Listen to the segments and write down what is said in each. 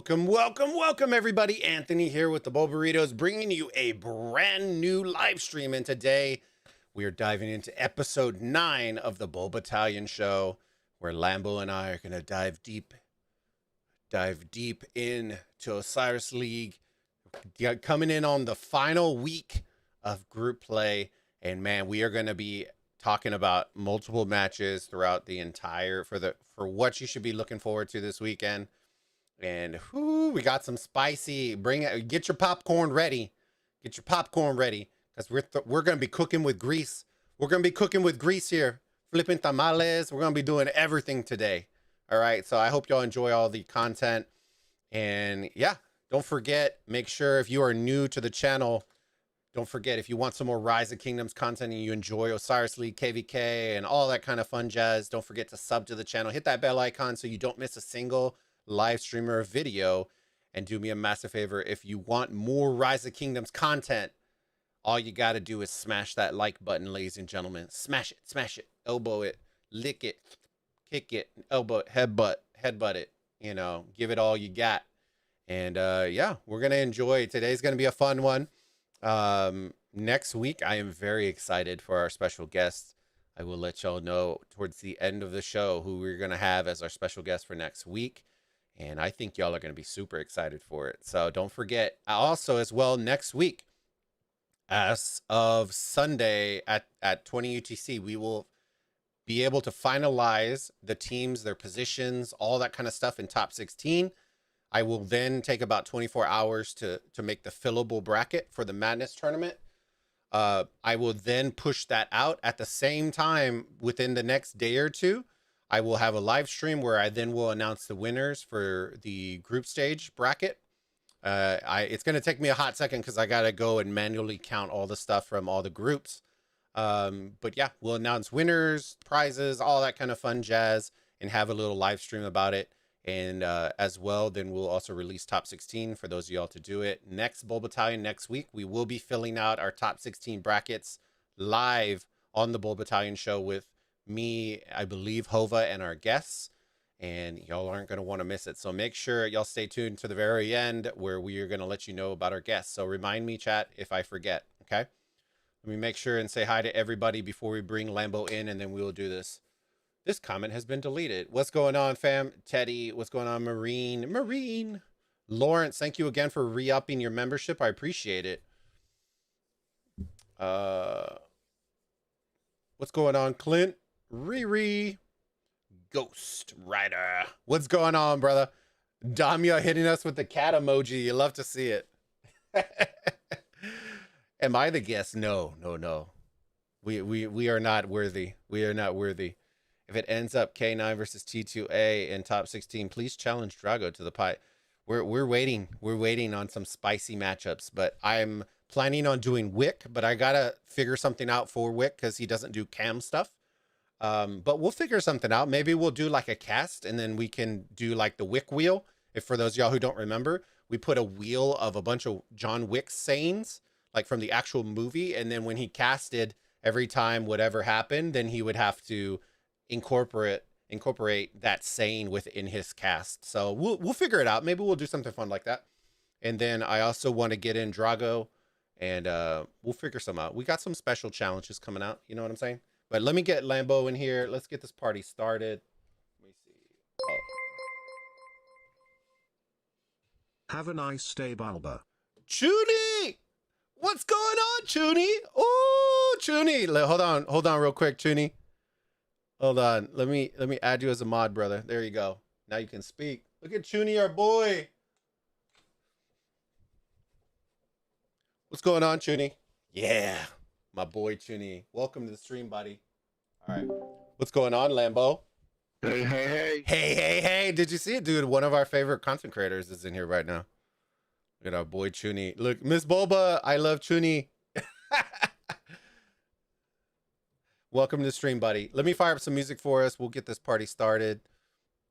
Welcome, everybody. Anthony here with the Bulbaritos, bringing you a brand new live stream. And today we are diving into episode 9 of the Bulbattalion show, where Lambo and I are going to dive deep into Osiris League, coming in on the final week of group play. And man, we are going to be talking about multiple matches throughout the entire for what you should be looking forward to this weekend. And we got some spicy. Get your popcorn ready. Get your popcorn ready, because we're gonna be cooking with grease. We're gonna be cooking with grease here, flipping tamales. We're gonna be doing everything today. All right. So I hope y'all enjoy all the content. And yeah, don't forget. Make sure if you are new to the channel, don't forget, if you want some more Rise of Kingdoms content and you enjoy Osiris League, KVK, and all that kind of fun jazz, don't forget to sub to the channel. Hit that bell icon so you don't miss a single live stream or video. And do me a massive favor, if you want more Rise of Kingdoms content, all you got to do is smash that like button, ladies and gentlemen. Smash it, elbow it, lick it, kick it, elbow it, headbutt it, give it all you got. And yeah, we're going to enjoy. Today's going to be a fun one. Next week, I am very excited for our special guests. I will let y'all know towards the end of the show who we're going to have as our special guest for next week. And I think y'all are going to be super excited for it. So don't forget, also as well, next week, as of Sunday at 20 UTC, we will be able to finalize the teams, their positions, all that kind of stuff in top 16. I will then take about 24 hours to make the fillable bracket for the Madness tournament. I will then push that out at the same time within the next day or two. I will have a live stream where I then will announce the winners for the group stage bracket. It's going to take me a hot second because I got to go and manually count all the stuff from all the groups. But yeah, we'll announce winners, prizes, all that kind of fun jazz, and have a little live stream about it. And as well, then we'll also release top 16 for those of y'all to do it. Next Bulbattalion next week, we will be filling out our top 16 brackets live on the Bulbattalion show with me, I believe, Hova, and our guests. And y'all aren't going to want to miss it. So make sure y'all stay tuned to the very end, where we are going to let you know about our guests. So remind me, chat, if I forget. Okay. Let me make sure and say hi to everybody before we bring Lambo in, and then we will do this. This comment has been deleted. What's going on, fam? Teddy, what's going on? Marine. Lawrence, thank you again for re-upping your membership. I appreciate it. What's going on, Clint? Riri. Ghost Rider. What's going on, brother? Damia hitting us with the cat emoji. You love to see it. Am I the guest? No. We are not worthy. We are not worthy. If it ends up K9 versus T2A in top 16, please challenge Drago to the pie. We're waiting. We're waiting on some spicy matchups, but I'm planning on doing Wick, but I gotta figure something out for Wick because he doesn't do cam stuff. But we'll figure something out. Maybe we'll do like a cast, and then we can do like the Wick wheel. If for those of y'all who don't remember, we put a wheel of a bunch of John Wick sayings, like from the actual movie, and then when he casted, every time whatever happened, then he would have to incorporate that saying within his cast. So we'll figure it out. Maybe we'll do something fun like that. And then I also want to get in Drago, and we'll figure some out. We got some special challenges coming out, you know what I'm saying? But let me get Lambo in here. Let's get this party started. Let me see. Oh. Have a nice day, Bulba. Chuny! What's going on, Chuny? Oh, Chuny. Hold on real quick, Chuny. Hold on. Let me add you as a mod, brother. There you go. Now you can speak. Look at Chuny, our boy. What's going on, Chuny? Yeah, my boy Chuny. Welcome to the stream, buddy. All right. What's going on, Lambo? Hey. Did you see it, dude? One of our favorite content creators is in here right now. Look at our boy Chuny. Look, Miss Bulba, I love Chuny. Welcome to the stream, buddy. Let me fire up some music for us. We'll get this party started.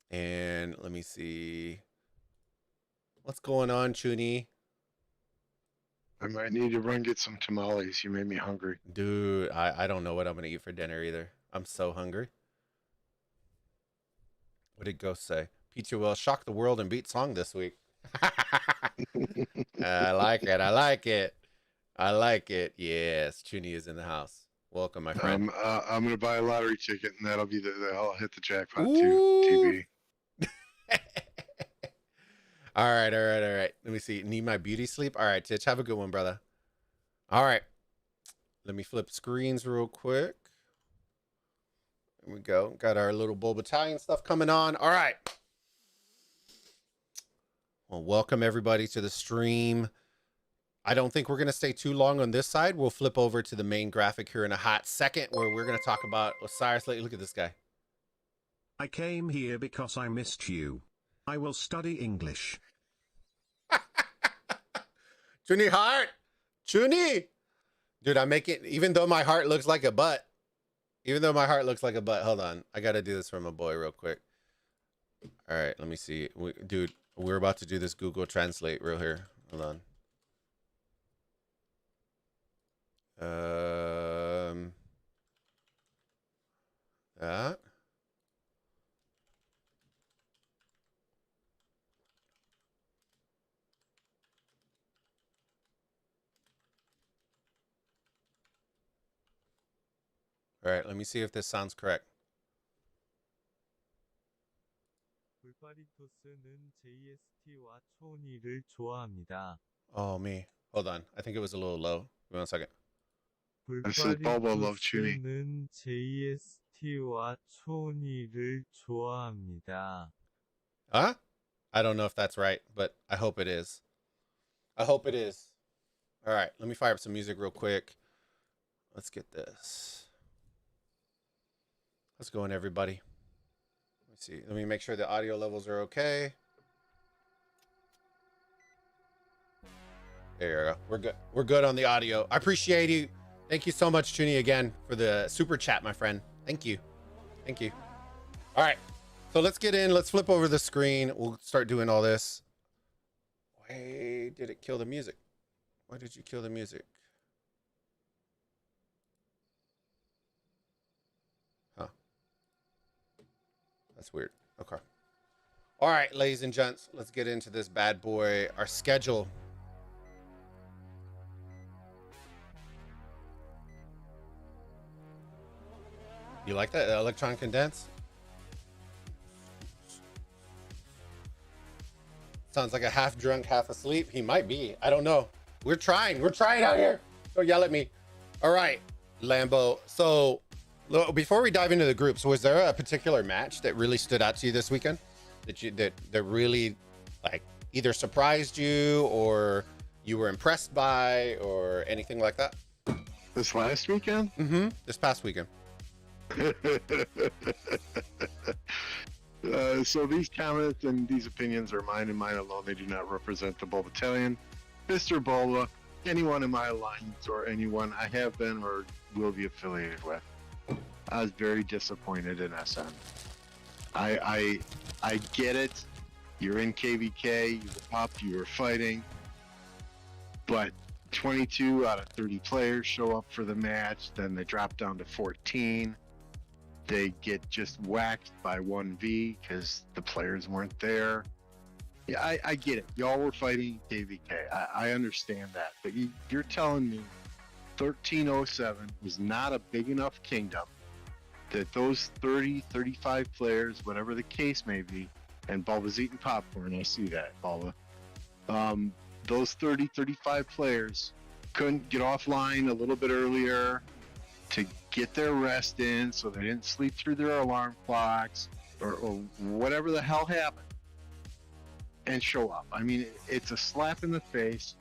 And let me see. What's going on, Chuny? I might need to run get some tamales. You made me hungry. Dude, I don't know what I'm going to eat for dinner either. I'm so hungry. What did Ghost say? PTOL shocked the world and beat Song this week. I like it. I like it. I like it. Yes, Chuni is in the house. Welcome, my friend. I'm gonna buy a lottery ticket, and that'll be I'll hit the jackpot too. Ooh. TB. All right, all right, all right. Let me see. Need my beauty sleep? All right, Titch, have a good one, brother. All right. Let me flip screens real quick. There we go. Got our little Bulbattalion stuff coming on. All right. Well, welcome everybody to the stream. I don't think we're going to stay too long on this side. We'll flip over to the main graphic here in a hot second where we're going to talk about Osiris. Look at this guy. I came here because I missed you. I will study English. Chuni heart. Chuni. Dude, I'm making, even though my heart looks like a butt. Hold on. I got to do this for my boy real quick. All right, let me see. Dude, we're about to do this Google Translate real here. Hold on. That. All right, let me see if this sounds correct. 불바리토스는 JST와 초니를 좋아합니다. Oh, me. Hold on. I think it was a little low. Give me 1 second. says Bulba love Chuni. 불바리토스는 JST와 초니를 좋아합니다. Huh? I don't know if that's right, but I hope it is. I hope it is. All right, let me fire up some music real quick. Let's get this. Let's go in, everybody. Let me see. Let me make sure the audio levels are okay. There you go. We're good. We're good on the audio. I appreciate you. Thank you so much, Chuni, again, for the super chat, my friend. Thank you. Thank you. All right. So let's get in. Let's flip over the screen. We'll start doing all this. Why did it kill the music? Why did you kill the music? Huh. That's weird. Okay. All right, ladies and gents, let's get into this bad boy. Our schedule. You like that electron condense? Sounds like a half drunk, half asleep. He might be. I don't know. We're trying. We're trying out here. Don't yell at me. All right, Lambo. So before we dive into the groups, was there a particular match that really stood out to you this weekend? That really like either surprised you or you were impressed by or anything like that? This last weekend? Mm-hmm. This past weekend. So these comments and these opinions are mine and mine alone. They do not represent the Bulbattalion, Mr. Bulba, anyone in my alliance, or anyone I have been or will be affiliated with. I was very disappointed in SM. I get it. You're in KVK, you were up, you were fighting, but 22 out of 30 players show up for the match, then they drop down to 14. They get just whacked by 1v because the players weren't there. Yeah, I get it. Y'all were fighting KVK. I understand that. But you're telling me 1307 was not a big enough kingdom that those 30, 35 players, whatever the case may be, and Bulba's eating popcorn, I see that, Bulba. Those 30, 35 players couldn't get offline a little bit earlier to get their rest in so they didn't sleep through their alarm clocks or whatever the hell happened and show up. I mean, it's a slap in the face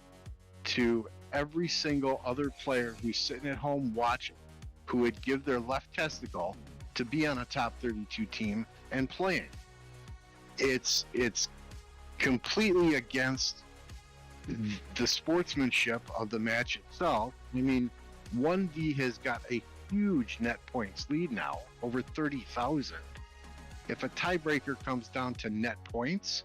to every single other player who's sitting at home watching, who would give their left testicle to be on a top 32 team and playing. It's completely against the sportsmanship of the match itself. I mean, 1v has got a huge net points lead now, over 30,000. If a tiebreaker comes down to net points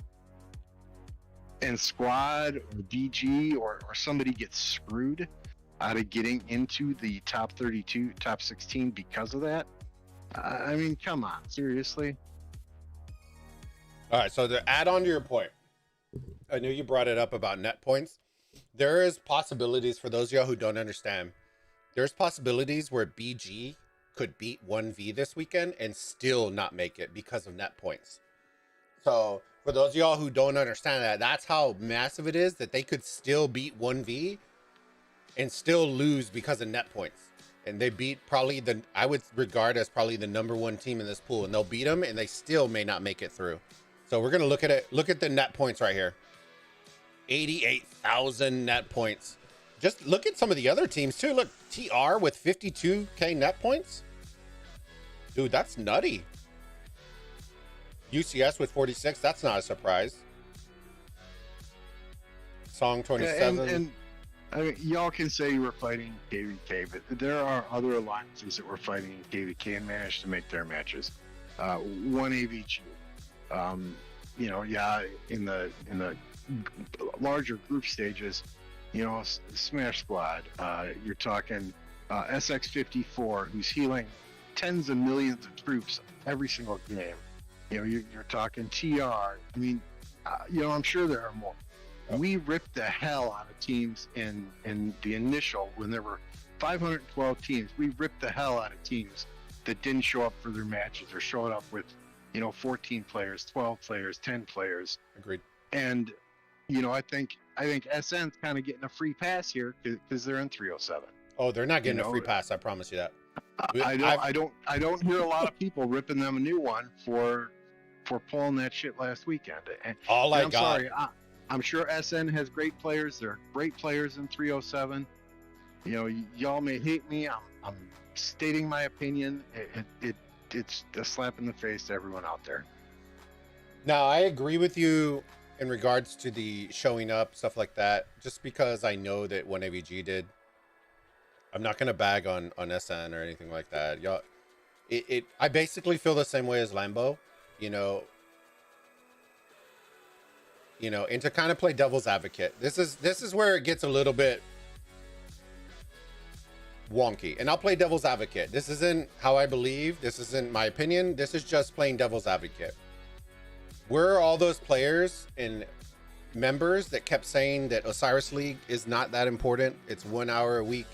and squad or DG or somebody gets screwed out of getting into the top 32, top 16 because of that, I mean, come on, seriously? All right, so to add on to your point, I knew you brought it up about net points. There is possibilities for those of y'all who don't understand. There's possibilities where BG could beat 1v this weekend and still not make it because of net points. So for those of y'all who don't understand that, that's how massive it is that they could still beat 1v and still lose because of net points. And they beat probably I would regard as probably the #1 team in this pool, and they'll beat them and they still may not make it through. So we're going to look at it. Look at the net points right here. 88,000 net points. Just look at some of the other teams too. Look, TR with 52k net points. Dude, that's nutty. UCS with 46. That's not a surprise. Song 27. And I mean, y'all can say you were fighting KVK, but there are other alliances that were fighting KVK and managed to make their matches. One AVG. You know, yeah, in the larger group stages, you know, Smash Squad. You're talking SX54, who's healing tens of millions of troops every single game. You know, you're talking TR. I mean, you know, I'm sure there are more. We ripped the hell out of teams in the initial, when there were 512 teams. We ripped the hell out of teams that didn't show up for their matches or showed up with, you know, 14 players, 12 players, 10 players. Agreed. And, you know, I think SN's kind of getting a free pass here because they're in 307. Oh, they're not getting a free pass. I promise you that. I don't hear a lot of people ripping them a new one for pulling that shit last weekend. And I'm sorry. I'm sure SN has great players. They're great players in 307. You know, y'all may hate me. I'm stating my opinion. It's a slap in the face to everyone out there. Now, I agree with you in regards to the showing up, stuff like that, just because I know that 1AVG did. I'm not going to bag on SN or anything like that. Y'all, I basically feel the same way as Lambo, you know, and to kind of play devil's advocate. This is where it gets a little bit wonky, and I'll play devil's advocate. This isn't how I believe. This isn't my opinion. This is just playing devil's advocate. Where are all those players and members that kept saying that Osiris League is not that important? It's 1 hour a week,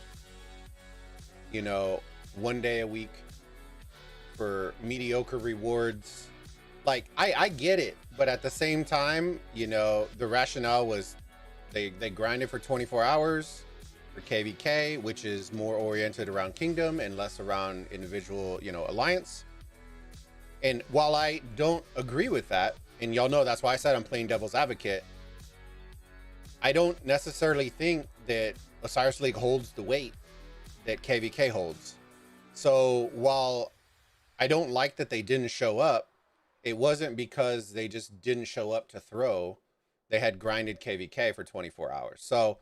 you know, 1 day a week for mediocre rewards. Like, I get it, but at the same time, you know, the rationale was they grinded for 24 hours for KVK, which is more oriented around Kingdom and less around individual, you know, alliance. And while I don't agree with that, and y'all know that's why I said I'm playing devil's advocate, I don't necessarily think that Osiris League holds the weight that KVK holds. So while I don't like that they didn't show up, it wasn't because they just didn't show up to throw. They had grinded KVK for 24 hours. So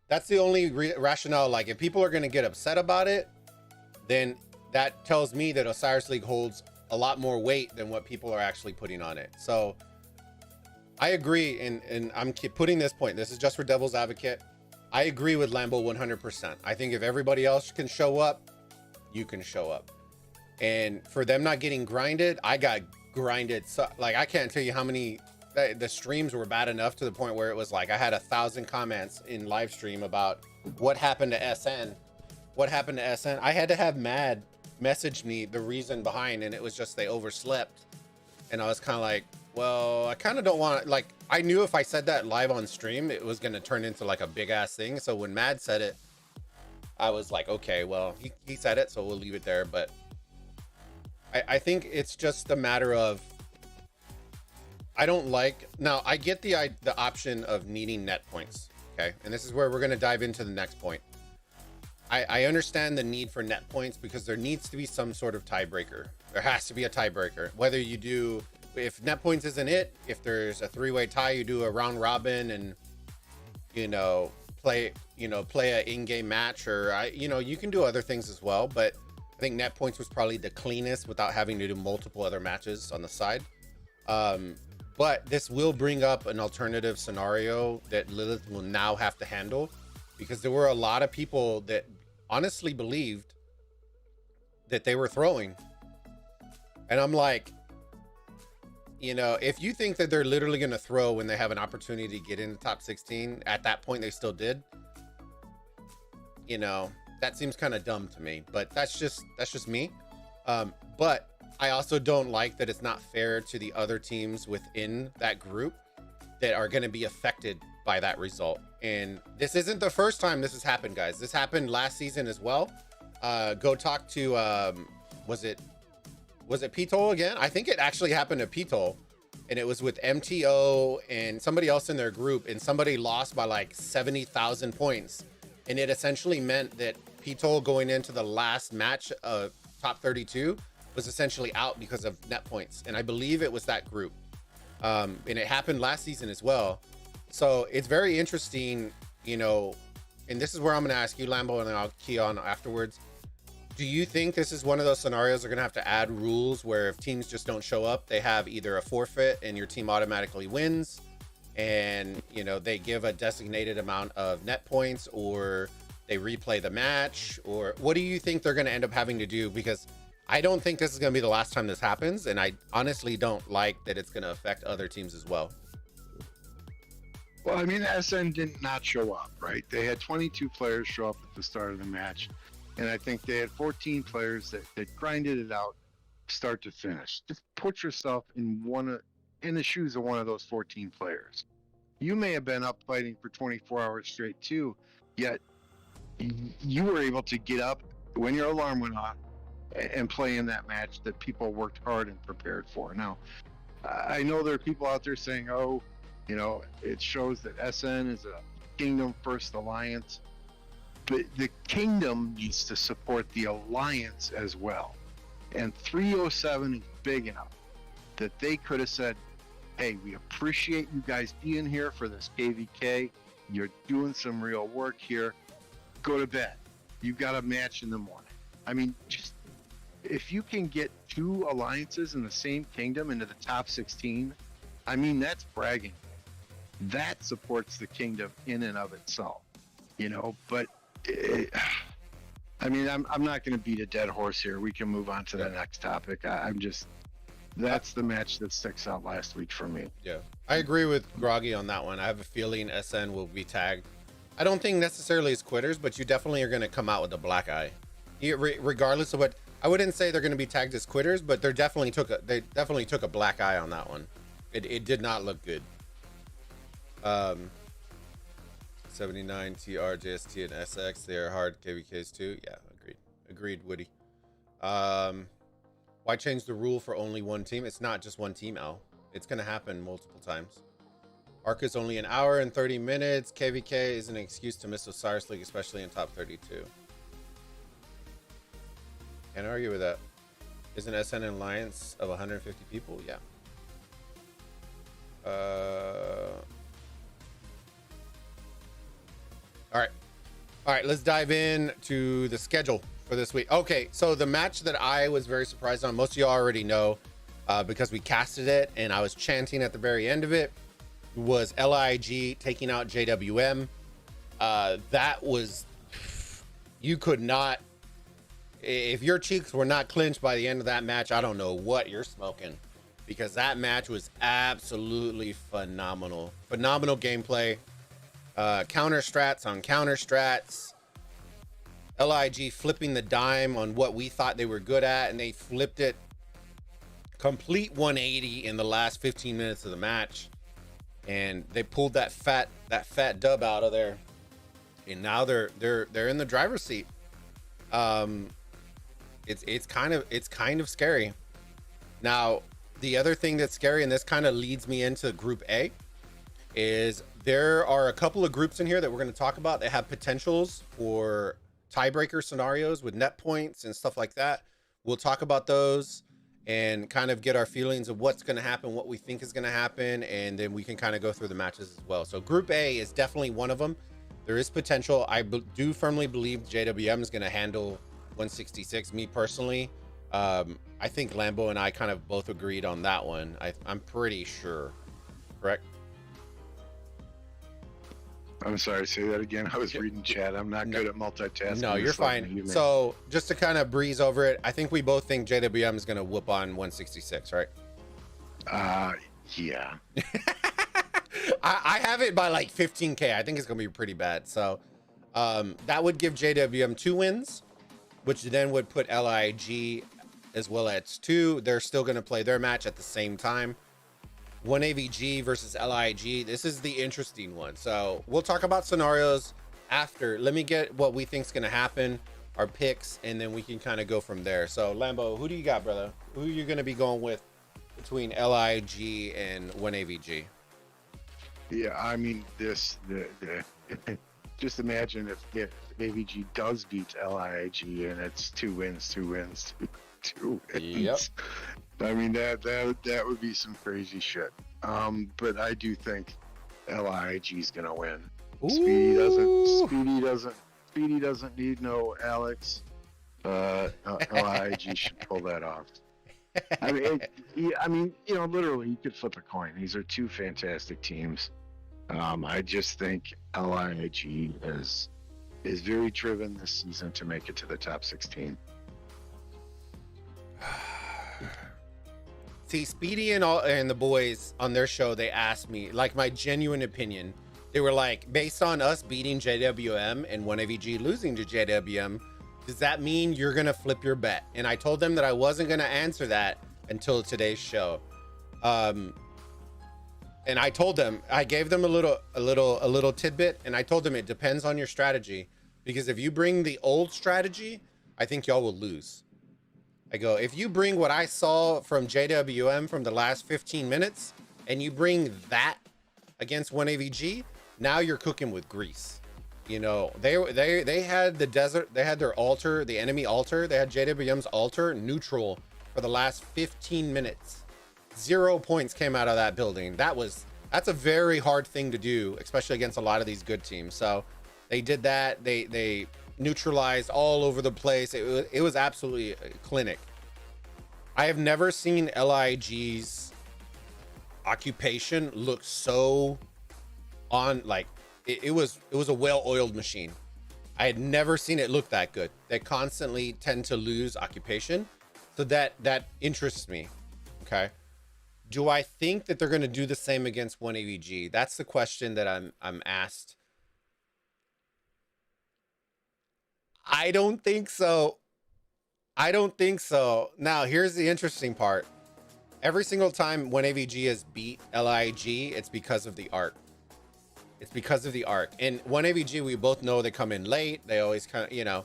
that's the only rationale. Like, if people are going to get upset about it, then that tells me that Osiris League holds a lot more weight than what people are actually putting on it. So I agree. And I'm putting this point. This is just for devil's advocate. I agree with Lambo 100%. I think if everybody else can show up, you can show up. And for them not getting grinded, I got grinded. So, like, I can't tell you how many, the streams were bad enough to the point where it was like I had 1,000 comments in live stream about what happened to SN. What happened to SN? I had to have Mad message me the reason behind, and it was just they overslept. And I was kind of like, well, I kind of don't want, like, I knew if I said that live on stream, it was going to turn into like a big ass thing. So when Mad said it, I was like, okay, well, he said it, so we'll leave it there. But I think it's just a matter of, I don't like, now I get the option of needing net points. Okay. And this is where we're going to dive into the next point. I understand the need for net points because there needs to be some sort of tiebreaker. There has to be a tiebreaker. Whether you do, if net points isn't it, if there's a 3-way tie, you do a round robin and, you know, play a in-game match, or you can do other things as well. But I think net points was probably the cleanest without having to do multiple other matches on the side. But this will bring up an alternative scenario that Lilith will now have to handle, because there were a lot of people that honestly believed that they were throwing. And I'm like, you know, if you think that they're literally going to throw when they have an opportunity to get in the top 16, at that point they still did, you know, that seems kind of dumb to me, but that's just me. But I also don't like that it's not fair to the other teams within that group that are going to be affected by that result. And this isn't the first time this has happened, guys. This happened last season as well. Go talk to, was it P-Toll again? I think it actually happened to P-Toll, and it was with MTO and somebody else in their group, and somebody lost by like 70,000 points. And it essentially meant that P-Toll going into the last match of top 32 was essentially out because of net points. And I believe it was that group. And it happened last season as well. So it's very interesting, you know, and this is where I'm going to ask you, Lambo, and then I'll key on afterwards. Do you think this is one of those scenarios they're going to have to add rules where if teams just don't show up, they have either a forfeit and your team automatically wins, and, you know, they give a designated amount of net points, or they replay the match? Or what do you think they're going to end up having to do? Because I don't think this is going to be the last time this happens, and I honestly don't like that it's going to affect other teams as well. Well, I mean, SN did not show up, right? They had 22 players show up at the start of the match, and I think they had 14 players that grinded it out start to finish. Just put yourself in the shoes of one of those 14 players. You may have been up fighting for 24 hours straight too, yet you were able to get up when your alarm went off and play in that match that people worked hard and prepared for. Now, I know there are people out there saying, oh, you know, it shows that SN is a Kingdom First Alliance, but the Kingdom needs to support the Alliance as well. And 307 is big enough that they could have said, hey, we appreciate you guys being here for this KVK. You're doing some real work here. Go to bed. You've got a match in the morning. I mean, just if you can get two alliances in the same kingdom into the top 16, I mean, that's bragging. That supports the kingdom in and of itself, you know. But I mean, I'm not going to beat a dead horse here. We can move on to the next topic. That's the match that sticks out last week for me. Yeah, I agree with Groggy on that one. I have a feeling SN will be tagged. I don't think necessarily as quitters, but you definitely are going to come out with a black eye, regardless of what. I wouldn't say they're going to be tagged as quitters, but they definitely took a black eye on that one. It did not look good. 79 TR, JST, and SX, they're hard KVKs too. Yeah, agreed, Woody. Why change the rule for only one team? It's not just one team, Al. It's going to happen multiple times. Arc is only an hour and 30 minutes. KVK is an excuse to miss Osiris League, especially in top 32. Can't argue with that. Isn't SN an alliance of 150 people? Yeah. All right, let's dive in to the schedule for this week. Okay, so the match that I was very surprised on, most of you already know because we casted it and I was chanting at the very end of it, was LIG taking out JWM. That was, you could not, if your cheeks were not clenched by the end of that match, I don't know what you're smoking, because that match was absolutely phenomenal. Phenomenal gameplay. Counter strats on counter strats. LIG flipping the dime on what we thought they were good at, and they flipped it complete 180 in the last 15 minutes of the match, and they pulled that fat dub out of there, and now they're in the driver's seat. It's kind of scary. Now, the other thing that's scary, and this kind of leads me into Group A, is there are a couple of groups in here that we're going to talk about that have potentials for tiebreaker scenarios with net points and stuff like that. We'll talk about those and kind of get our feelings of what's going to happen, what we think is going to happen, and then we can kind of go through the matches as well. So Group A is definitely one of them. There is potential. I do firmly believe JWM is going to handle 166. Me personally, I think Lambo and I kind of both agreed on that one. I'm pretty sure. Correct? I'm sorry, say that again. I was reading chat. I'm not good at multitasking. No, you're fine. So just to kind of breeze over it, I think we both think JWM is going to whoop on 166, right? Yeah. I have it by like 15K. I think it's gonna be pretty bad. So that would give JWM 2 wins, which then would put LIG as well as 2. They're still gonna play their match at the same time. 1AVG versus LIG. This is the interesting one. So we'll talk about scenarios after. Let me get what we think is gonna happen, our picks, and then we can kind of go from there. So Lambo, who do you got, brother? Who are you gonna be going with between LIG and 1AVG? Yeah, I mean, just imagine if AVG does beat LIG and it's 2 wins, 2 wins, 2 wins. Yep. I mean, that would be some crazy shit. But I do think LIG is gonna win. Speedy doesn't need no Alex. LIG should pull that off. I mean, literally, you could flip a coin. These are 2 fantastic teams. I just think LIG is very driven this season to make it to the top 16. See, Speedy and the boys on their show, they asked me, like, my genuine opinion. They were like, based on us beating JWM and 1AVG losing to JWM, does that mean you're gonna flip your bet? And I told them that I wasn't gonna answer that until today's show. And I told them, I gave them a little tidbit, and I told them it depends on your strategy, because if you bring the old strategy, I think y'all will lose. I go, if you bring what I saw from JWM from the last 15 minutes, and you bring that against 1AVG, now you're cooking with grease. You know, they had the desert, they had their altar, the enemy altar, they had JWM's altar neutral for the last 15 minutes. 0 points came out of that building. That's a very hard thing to do, especially against a lot of these good teams. So they did that. They neutralized all over the place. It was absolutely a clinic. I have never seen LIG's occupation look so on, like, it was a well-oiled machine. I had never seen it look that good. They constantly tend to lose occupation, so that interests me. Okay, do I think that they're going to do the same against 1AVG? That's the question that I'm asked. I don't think so. Now, here's the interesting part. Every single time 1AVG has beat LIG, it's because of the arc. And 1AVG, we both know they come in late. They always kind of,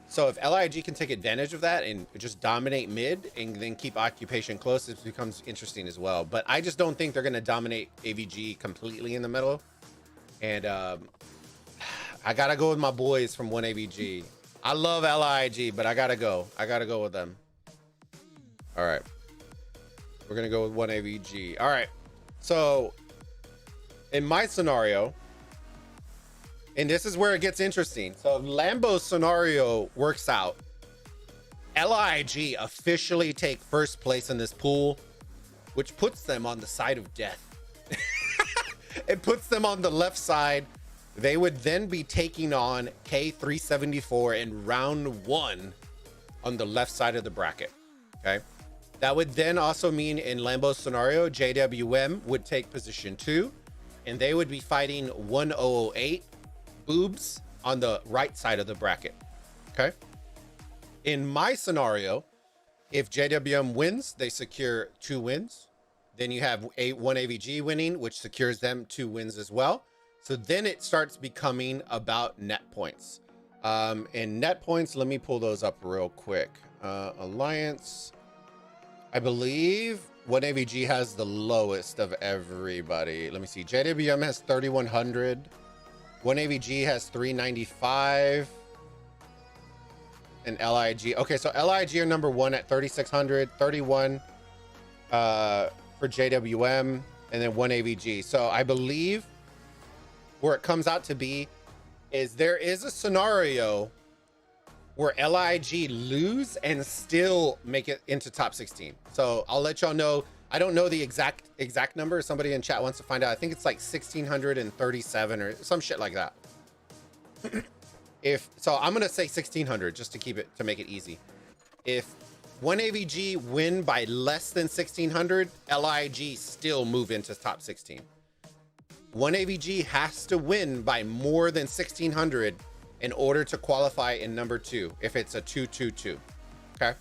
So if LIG can take advantage of that and just dominate mid and then keep occupation close, it becomes interesting as well. But I just don't think they're going to dominate AVG completely in the middle. And I got to go with my boys from 1AVG. I love LIG, but I got to go. with them. All right. We're going to go with 1AVG. All right. So in my scenario, and this is where it gets interesting. So if Lambo's scenario works out, LIG officially take first place in this pool, which puts them on the side of death. It puts them on the left side. They would then be taking on K374 in round 1 on the left side of the bracket. Okay. That would then also mean in Lambo's scenario, JWM would take position 2, and they would be fighting 1008 Boobs on the right side of the bracket. Okay. In my scenario, if JWM wins, they secure 2 wins. Then you have 1AVG winning, which secures them 2 wins as well. So then it starts becoming about net points. And net points, let me pull those up real quick. Alliance, I believe 1AVG has the lowest of everybody. Let me see. JWM has 3,100. 1AVG has 395. And LIG. Okay, so LIG are number 1 at 3,600. 31 for JWM. And then 1AVG. So I believe where it comes out to be is there is a scenario where LIG lose and still make it into top 16. So I'll let y'all know. I don't know the exact number. Somebody in chat wants to find out. I think it's like 1,637 or some shit like that. So I'm gonna say 1,600 just to make it easy. If one AVG win by less than 1600, LIG still move into top 16. One AVG has to win by more than 1600 in order to qualify in number 2 if it's a 2-2-2. Okay,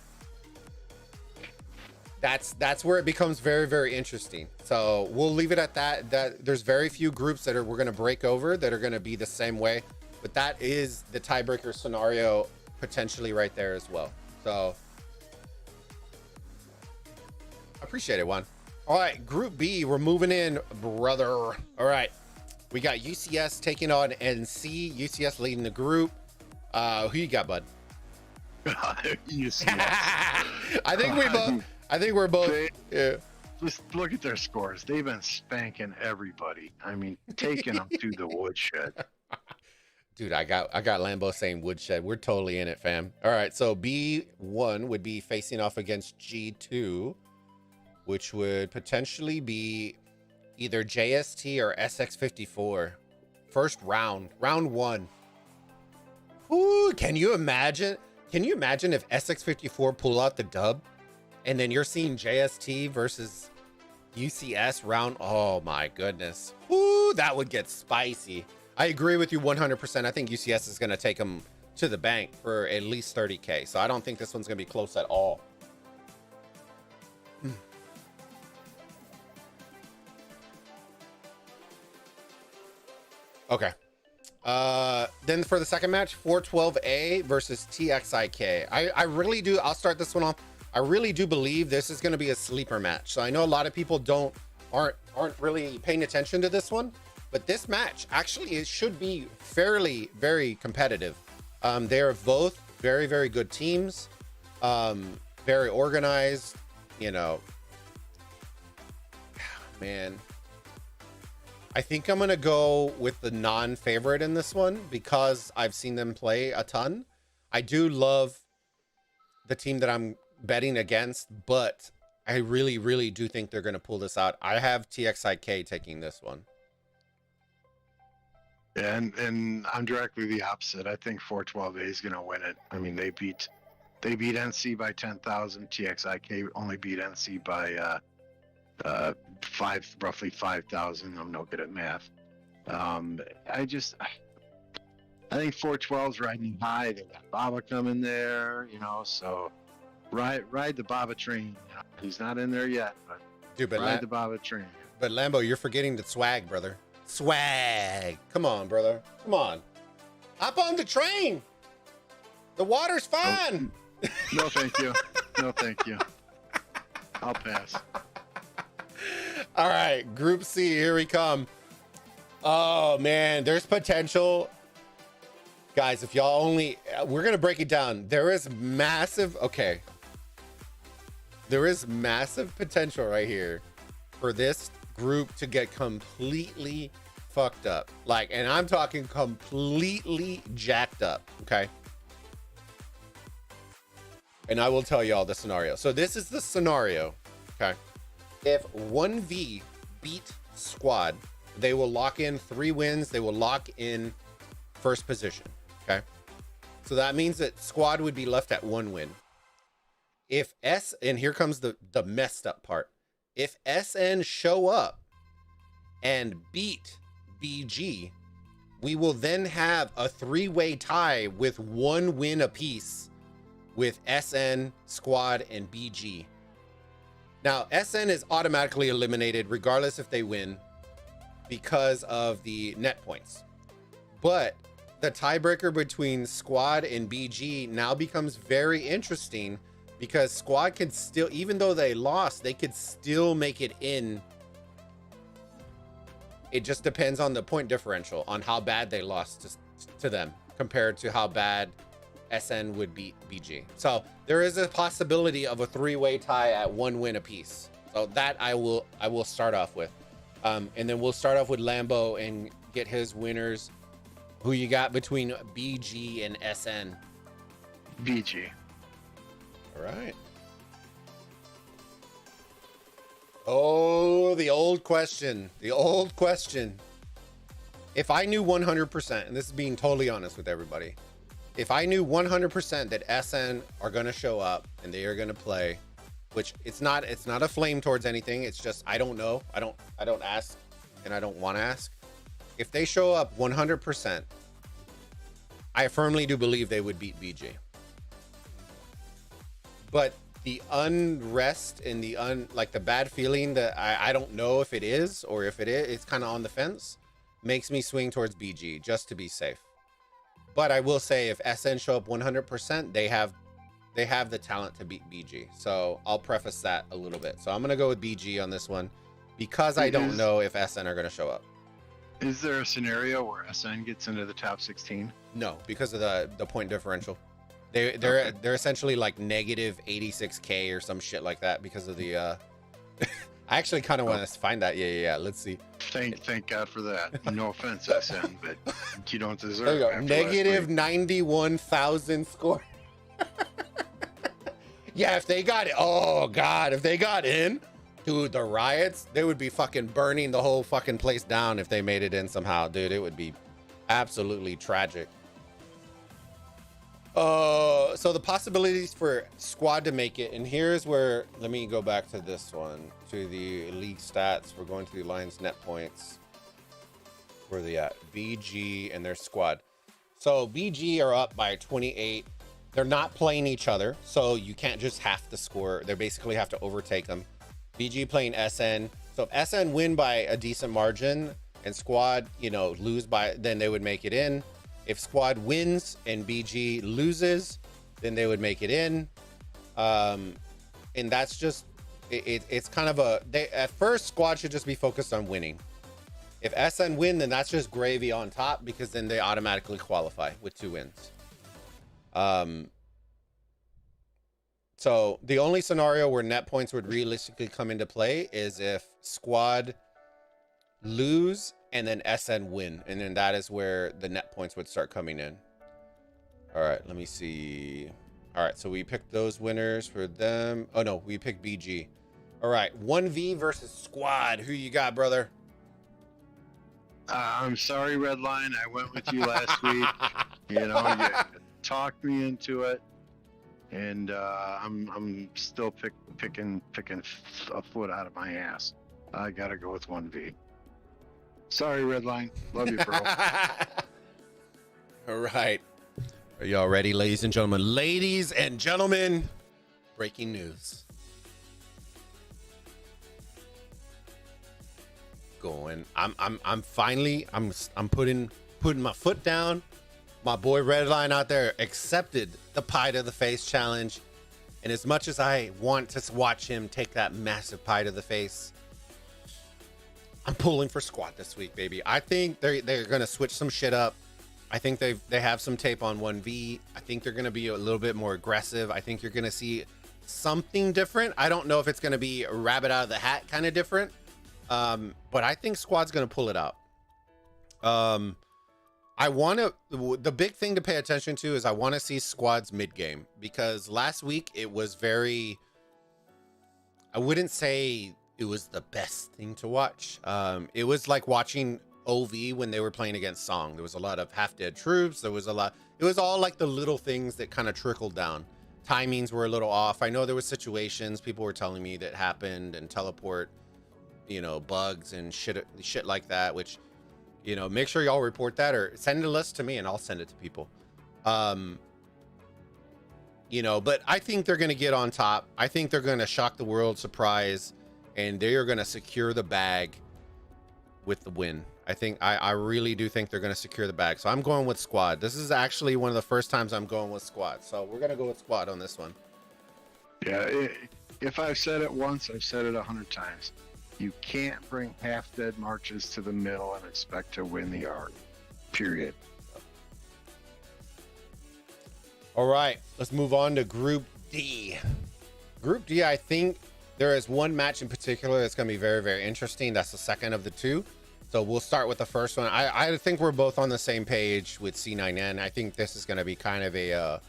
that's where it becomes very, very interesting. So we'll leave it at that. That there's very few groups that we're going to break over that are going to be the same way, but that is the tiebreaker scenario potentially right there as well. So appreciate it, Juan. All right, Group B, we're moving in, brother. All right, we got UCS taking on NC. UCS leading the group. Who you got, bud? UCS. I think we're both. Yeah. Just look at their scores. They've been spanking everybody. I mean, taking them to the woodshed. Dude, I got Lambo saying woodshed. We're totally in it, fam. All right, so B1 would be facing off against G2, which would potentially be either JST or SX54. First round, round 1. Ooh, can you imagine? Can you imagine if SX54 pull out the dub, and then you're seeing JST versus UCS round? Oh my goodness. Ooh, that would get spicy. I agree with you 100%. I think UCS is going to take them to the bank for at least 30K. So I don't think this one's going to be close at all. Okay. Then for the second match, 412A versus TXIK. I really do. I'll start this one off. I really do believe this is going to be a sleeper match. So I know a lot of people aren't really paying attention to this one, but this match actually it should be fairly very competitive. They are both very, very good teams. Very organized, you know. Man, I think I'm going to go with the non-favorite in this one because I've seen them play a ton. I do love the team that I'm betting against, but I really, really do think they're going to pull this out. I have TXIK taking this one. And I'm directly the opposite. I think 412A is going to win it. I mean, they beat NC by 10,000. TXIK only beat NC by roughly 5,000. I'm no good at math. I think 412's riding high. They got Baba coming there, you know. So ride the Baba train. You know, he's not in there yet, but dude, but ride the Baba train. But Lambo, you're forgetting the swag, brother. Swag. Come on, brother. Come on. Hop on the train. The water's fine. No, thank you. No, thank you. I'll pass. All right, Group C, here we come. Oh man, there's potential. Guys, if y'all only, we're gonna break it down. There is massive potential right here for this group to get completely fucked up. Like, and I'm talking completely jacked up, okay? And I will tell y'all the scenario. So this is the scenario, okay? If 1V beat Squad, they will lock in 3 wins. They will lock in first position, okay? So that means that Squad would be left at 1 win. If and here comes the messed up part. If SN show up and beat BG, we will then have a 3-way tie with 1 win apiece with SN, Squad, and BG. Now, SN is automatically eliminated regardless if they win because of the net points. But the tiebreaker between Squad and BG now becomes very interesting because Squad can still, even though they lost, they could still make it in. It just depends on the point differential, on how bad they lost to them compared to how bad SN would beat BG. So there is a possibility of a 3-way tie at 1 win apiece. So that I will start off with. And then we'll start off with Lambo and get his winners. Who you got between BG and SN? BG. All right. Oh, the old question. The old question. If I knew 100%, and this is being totally honest with everybody, if I knew 100% that SN are going to show up and they are going to play, which it's not a flame towards anything. It's just, I don't know. I don't ask, and I don't want to ask. If they show up 100%, I firmly do believe they would beat BG. But the unrest and the bad feeling that I don't know if it is, or if it is, it's kind of on the fence, makes me swing towards BG just to be safe. But I will say, if SN show up 100%, they have the talent to beat BG. So I'll preface that a little bit. So I'm gonna go with BG on this one because I don't know if SN are gonna show up. Is there a scenario where SN gets into the top 16? No, because of the point differential. They're essentially like negative 86K or some shit like that because of the I actually kind of want to find that. Yeah. Let's see. Thank God for that. No offense, SN, but you don't deserve There you go. it. Negative 91,000 score. Yeah, if they got it. Oh God, if they got in, dude, the riots, they would be fucking burning the whole fucking place down if they made it in somehow, dude. It would be absolutely tragic. So the possibilities for squad to make it, and here's where, let me go back to this one, to the league stats. We're going to the Lions net points. Where are they at? BG and their squad. So BG are up by 28. They're not playing each other, so you can't just have to score. They basically have to overtake them. BG playing SN. So if SN win by a decent margin and squad, lose by, then they would make it in. If squad wins and BG loses, then they would make it in. And that's just, it's kind of at first squad should just be focused on winning. If SN win, then that's just gravy on top, because then they automatically qualify with 2 wins. So the only scenario where net points would realistically come into play is if squad lose and then SN win, and then that is where the net points would start coming in. All right, let me see. All right, so we picked those winners for them. Oh no, we picked BG. All right, 1v versus squad. Who you got, brother? I'm sorry, Redline. I went with you last week. You talked me into it, and I'm still picking a foot out of my ass. I gotta go with 1v. Sorry, Redline. Love you, bro. All right. Are y'all ready, ladies and gentlemen? Ladies and gentlemen, breaking news. I'm finally putting my foot down. My boy Redline out there accepted the pie to the face challenge. And as much as I want to watch him take that massive pie to the face, I'm pulling for squad this week, baby. I think they're gonna switch some shit up. I think they have some tape on 1v. I think they're gonna be a little bit more aggressive. I think you're gonna see something different. I don't know if it's gonna be a rabbit out of the hat kind of different, but I think squad's gonna pull it out. The big thing to pay attention to is I want to see squad's mid game, because last week it was very, I wouldn't say it was the best thing to watch. It was like watching OV when they were playing against Song. There was a lot of half-dead troops. It was all like the little things that kind of trickled down. Timings were a little off. I know there were situations people were telling me that happened, and teleport, bugs and shit like that, which, make sure y'all report that or send a list to me and I'll send it to people. But I think they're going to get on top. I think they're going to shock the world, surprise, and they are going to secure the bag with the win. I really do think they're going to secure the bag. So I'm going with squad. This is actually one of the first times I'm going with squad. So we're going to go with squad on this one. Yeah, if I've said it once, I've said it 100 times. You can't bring half-dead marches to the middle and expect to win the arc. Period. All right, let's move on to Group D. Group D, I think there is one match in particular that's going to be very, very interesting. That's the second of the two. So we'll start with the first one. I think we're both on the same page with C9N. I think this is going to be kind of a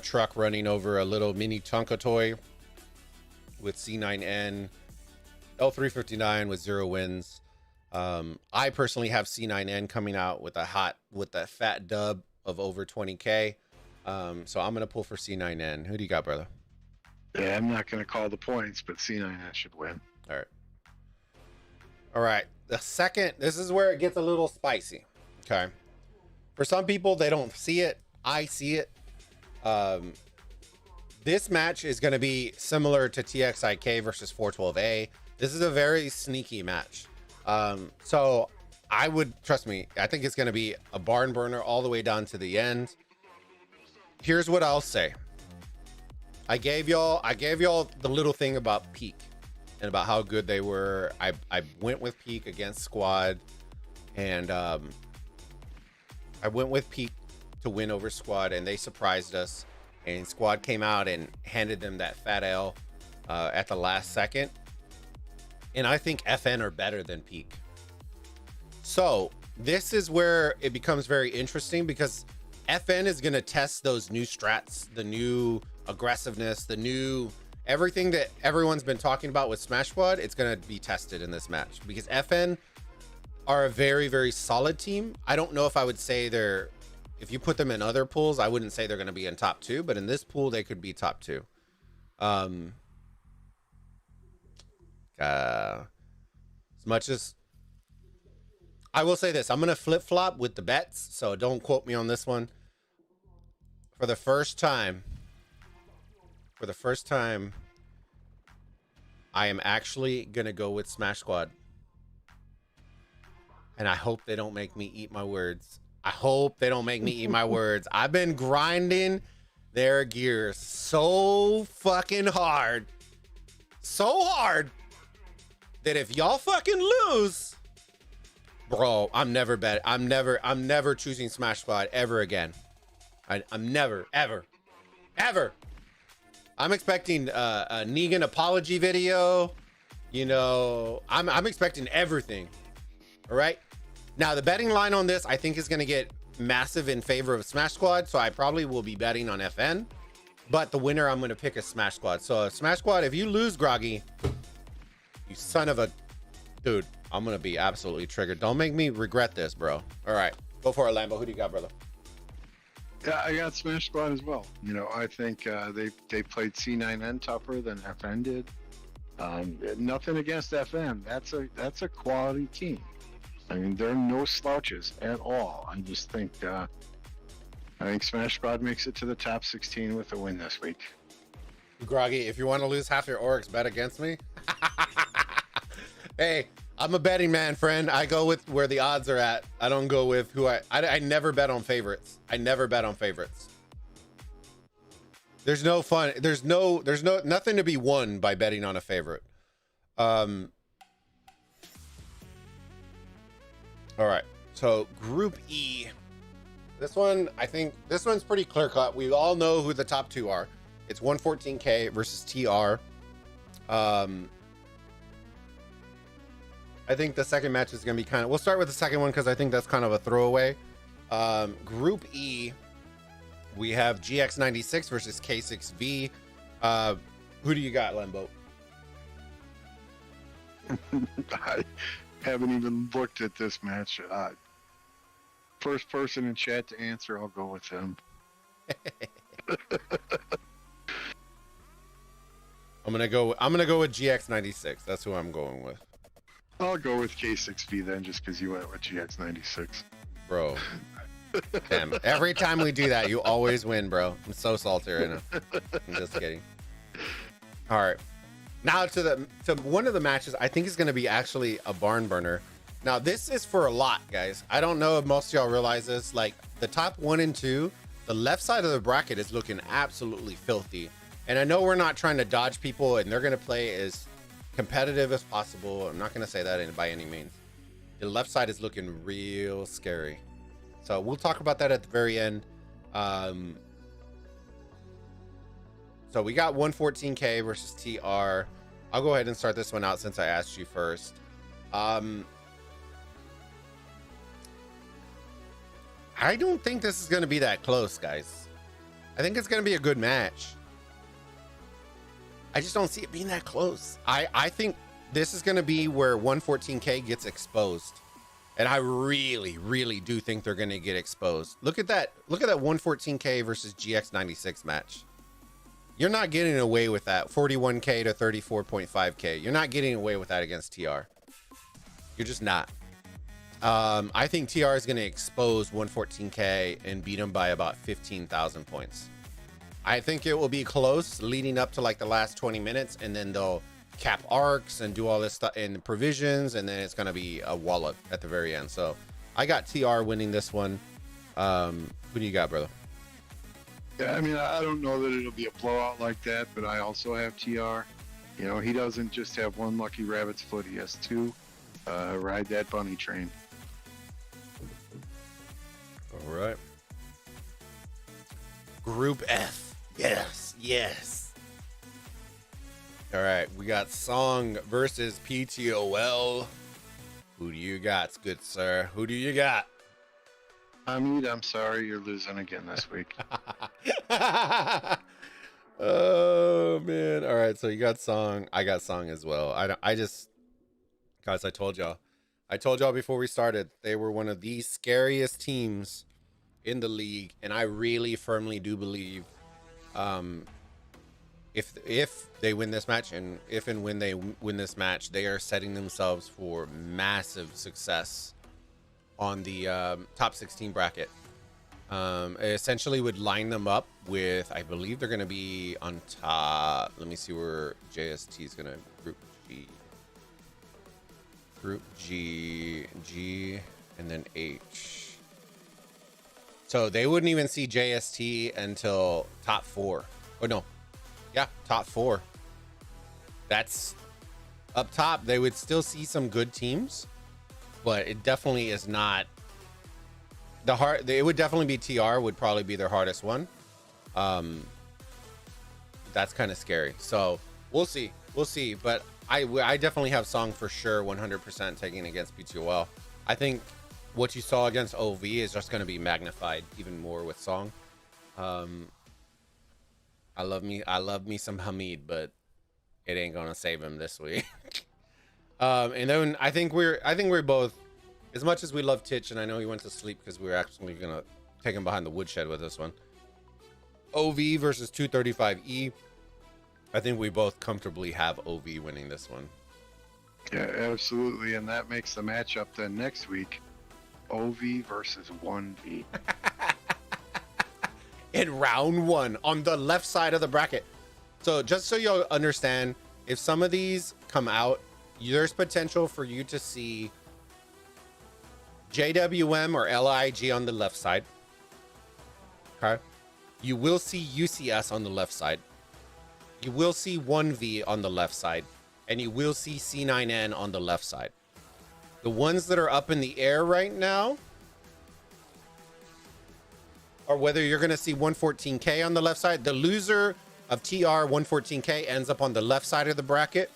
truck running over a little mini Tonka toy with C9N. L359 with 0 wins. I personally have C9N coming out with that fat dub of over 20K. So I'm going to pull for C9N. Who do you got, brother? Yeah, I'm not going to call the points, but C9 should win. All right. All right. The second, this is where it gets a little spicy. Okay. For some people, they don't see it. I see it. This match is going to be similar to TXIK versus 412A. This is a very sneaky match. So I would, trust me, I think it's going to be a barn burner all the way down to the end. Here's what I'll say. I gave y'all the little thing about Peak and about how good they were. I went with Peak against Squad, and I went with Peak to win over Squad, and they surprised us. And Squad came out and handed them that fat L at the last second. And I think FN are better than Peak. So this is where it becomes very interesting, because FN is going to test those new strats, the new aggressiveness, the new everything that everyone's been talking about with Smash Squad. It's going to be tested in this match, because FN are a very, very solid team. I don't know if I would say they're, if you put them in other pools, I wouldn't say they're going to be in top 2, but in this pool, they could be top 2. As much as I will say this, I'm going to flip flop with the bets, so don't quote me on this one. For the first time, I am actually going to go with Smash Squad. And I hope they don't make me eat my words. I hope they don't make me eat my words. I've been grinding their gears so fucking hard. So hard that if y'all fucking lose, bro, I'm never choosing Smash Squad ever again. I'm never, ever. I'm expecting a Negan apology video. You know, I'm expecting everything. All right. Now, the betting line on this, I think, is going to get massive in favor of Smash Squad. So I probably will be betting on FN. But the winner, I'm going to pick a Smash Squad. So Smash Squad, if you lose, Groggy, you son of a dude, I'm going to be absolutely triggered. Don't make me regret this, bro. All right. Go for it, Lambo. Who do you got, brother? Yeah, I got Smash Squad as well. You know, I think they played C9N tougher than FN did. Nothing against FN. That's a quality team. I mean, they're no slouches at all. I just think I think Smash Squad makes it to the top 16 with a win this week. Groggy, if you want to lose half your orcs, bet against me. Hey, I'm a betting man, friend. I go with where the odds are at. I don't go with who I never bet on favorites. I never bet on favorites. There's no fun. There's nothing to be won by betting on a favorite. All right. So Group E. This one, I think this one's pretty clear cut. We all know who the top 2 are. It's 114K versus TR. I think the second match is going to be we'll start with the second one because I think that's kind of a throwaway. Group E, we have GX96 versus K6V. Who do you got, Lembo? I haven't even looked at this match. First person in chat to answer, I'll go with him. I'm gonna go with GX96. That's who I'm going with. I'll go with K6V then, just because you went with GX96. Bro. Damn. Every time we do that, you always win, bro. I'm so salty right now. I'm just kidding. All right. Now to one of the matches I think is going to be actually a barn burner. Now this is for a lot, guys. I don't know if most of y'all realize this. Like the top 1 and 2, the left side of the bracket is looking absolutely filthy. And I know we're not trying to dodge people, and they're going to play as competitive as possible. I'm not going to say that by any means. The left side is looking real scary. So we'll talk about that at the very end. So we got 114K versus TR. I'll go ahead and start this one out since I asked you first. I don't think this is going to be that close, guys. I think it's going to be a good match. I just don't see it being that close. I think this is going to be where 114K gets exposed. And I really, really do think they're going to get exposed. Look at that 114K versus GX96 match. You're not getting away with that 41K to 34.5K. You're not getting away with that against TR. You're just not. I think TR is going to expose 114K and beat him by about 15,000 points. I think it will be close leading up to like the last 20 minutes, and then they'll cap arcs and do all this stuff and provisions, and then it's going to be a wallop at the very end. So I got TR winning this one. Who do you got, brother? Yeah, I mean, I don't know that it'll be a blowout like that, but I also have TR. You know, he doesn't just have one lucky rabbit's foot, he has two. Ride that bunny train. All right. Group F. Yes, yes. All right, we got Song versus PTOL. Who do you got, good sir? Who do you got? Hamid, I'm sorry, you're losing again this week. Oh man. All right, so you got Song. I got Song as well. Guys, I told y'all before we started, they were one of the scariest teams in the league, and I really firmly do believe if they win this match, and if and when they win this match, they are setting themselves for massive success on the top 16 bracket. It essentially would line them up with, I believe they're going to be on top. Let me see where JST is going to group G, and then H. So they wouldn't even see JST until top 4. Oh no, yeah, top 4. That's up top. They would still see some good teams, but it definitely is not the hard. It would definitely be TR would probably be their hardest one. That's kind of scary. So we'll see, but I definitely have Song for sure 100% taking against PTOL. I think what you saw against OV is just going to be magnified even more with Song. I love me some Hamid, but it ain't gonna save him this week. And then I think we're both, as much as we love Titch, and I know he went to sleep because we were actually gonna take him behind the woodshed with this one. OV versus 235E. I think we both comfortably have OV winning this one. Yeah, absolutely, and that makes the matchup then next week. OV versus 1V. In round 1 on the left side of the bracket. So just so you'll understand, if some of these come out, there's potential for you to see JWM or LIG on the left side. Okay. You will see UCS on the left side. You will see 1V on the left side. And you will see C9N on the left side. The ones that are up in the air right now are whether you're going to see 114K on the left side. The loser of TR 114K ends up on the left side of the bracket.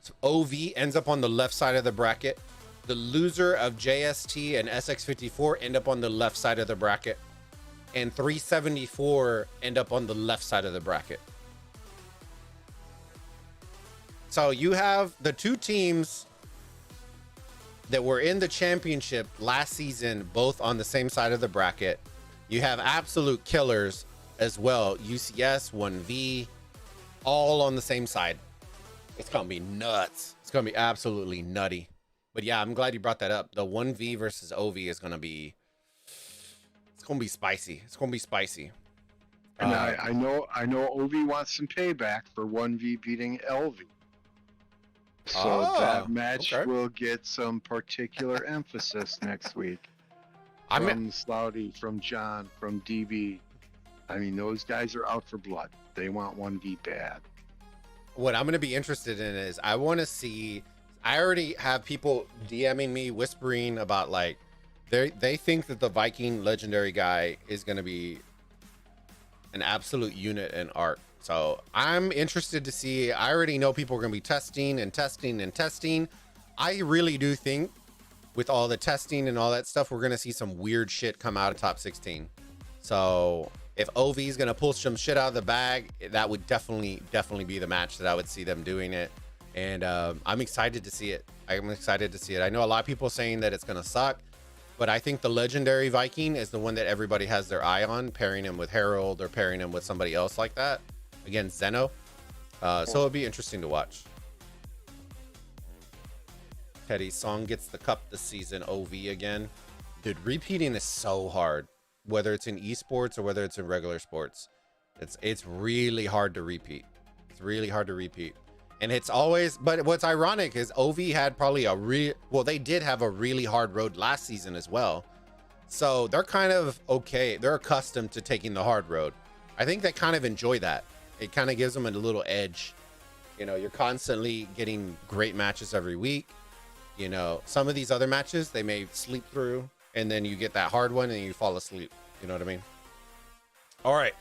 So OV ends up on the left side of the bracket. The loser of JST and SX54 end up on the left side of the bracket. And 374 end up on the left side of the bracket. So you have the two teams that were in the championship last season, both on the same side of the bracket. You have absolute killers as well. UCS, 1V, all on the same side. It's going to be nuts. It's going to be absolutely nutty. But yeah, I'm glad you brought that up. The 1V versus OV is going to be, it's going to be spicy. It's going to be spicy. And I know OV wants some payback for 1V beating LV. So that match will get some particular emphasis next week. From Slouty, from John, from DB. I mean, those guys are out for blood. They want 1v bad. What I'm going to be interested in is I want to see, I already have people DMing me, whispering about like, they think that the Viking legendary guy is going to be an absolute unit in art. So I'm interested to see. I already know people are going to be testing and testing and testing. I really do think with all the testing and all that stuff, we're going to see some weird shit come out of top 16. So if OV is going to pull some shit out of the bag, that would definitely be the match that I would see them doing it. And I'm excited to see it. I'm excited to see it. I know a lot of people saying that it's going to suck, but I think the legendary Viking is the one that everybody has their eye on, pairing him with Harold or pairing him with somebody else like that against Zeno. So it'll be interesting to watch. Teddy, Song gets the cup this season, OV again. Dude, repeating is so hard, whether it's in esports or whether it's in regular sports. It's really hard to repeat. It's really hard to repeat. And it's always, but what's ironic is OV had probably they did have a really hard road last season as well. So they're kind of okay. They're accustomed to taking the hard road. I think they kind of enjoy that. It kind of gives them a little edge. You know, you're constantly getting great matches every week. You know, some of these other matches, they may sleep through, and then you get that hard one and you fall asleep. You know what I mean? All right.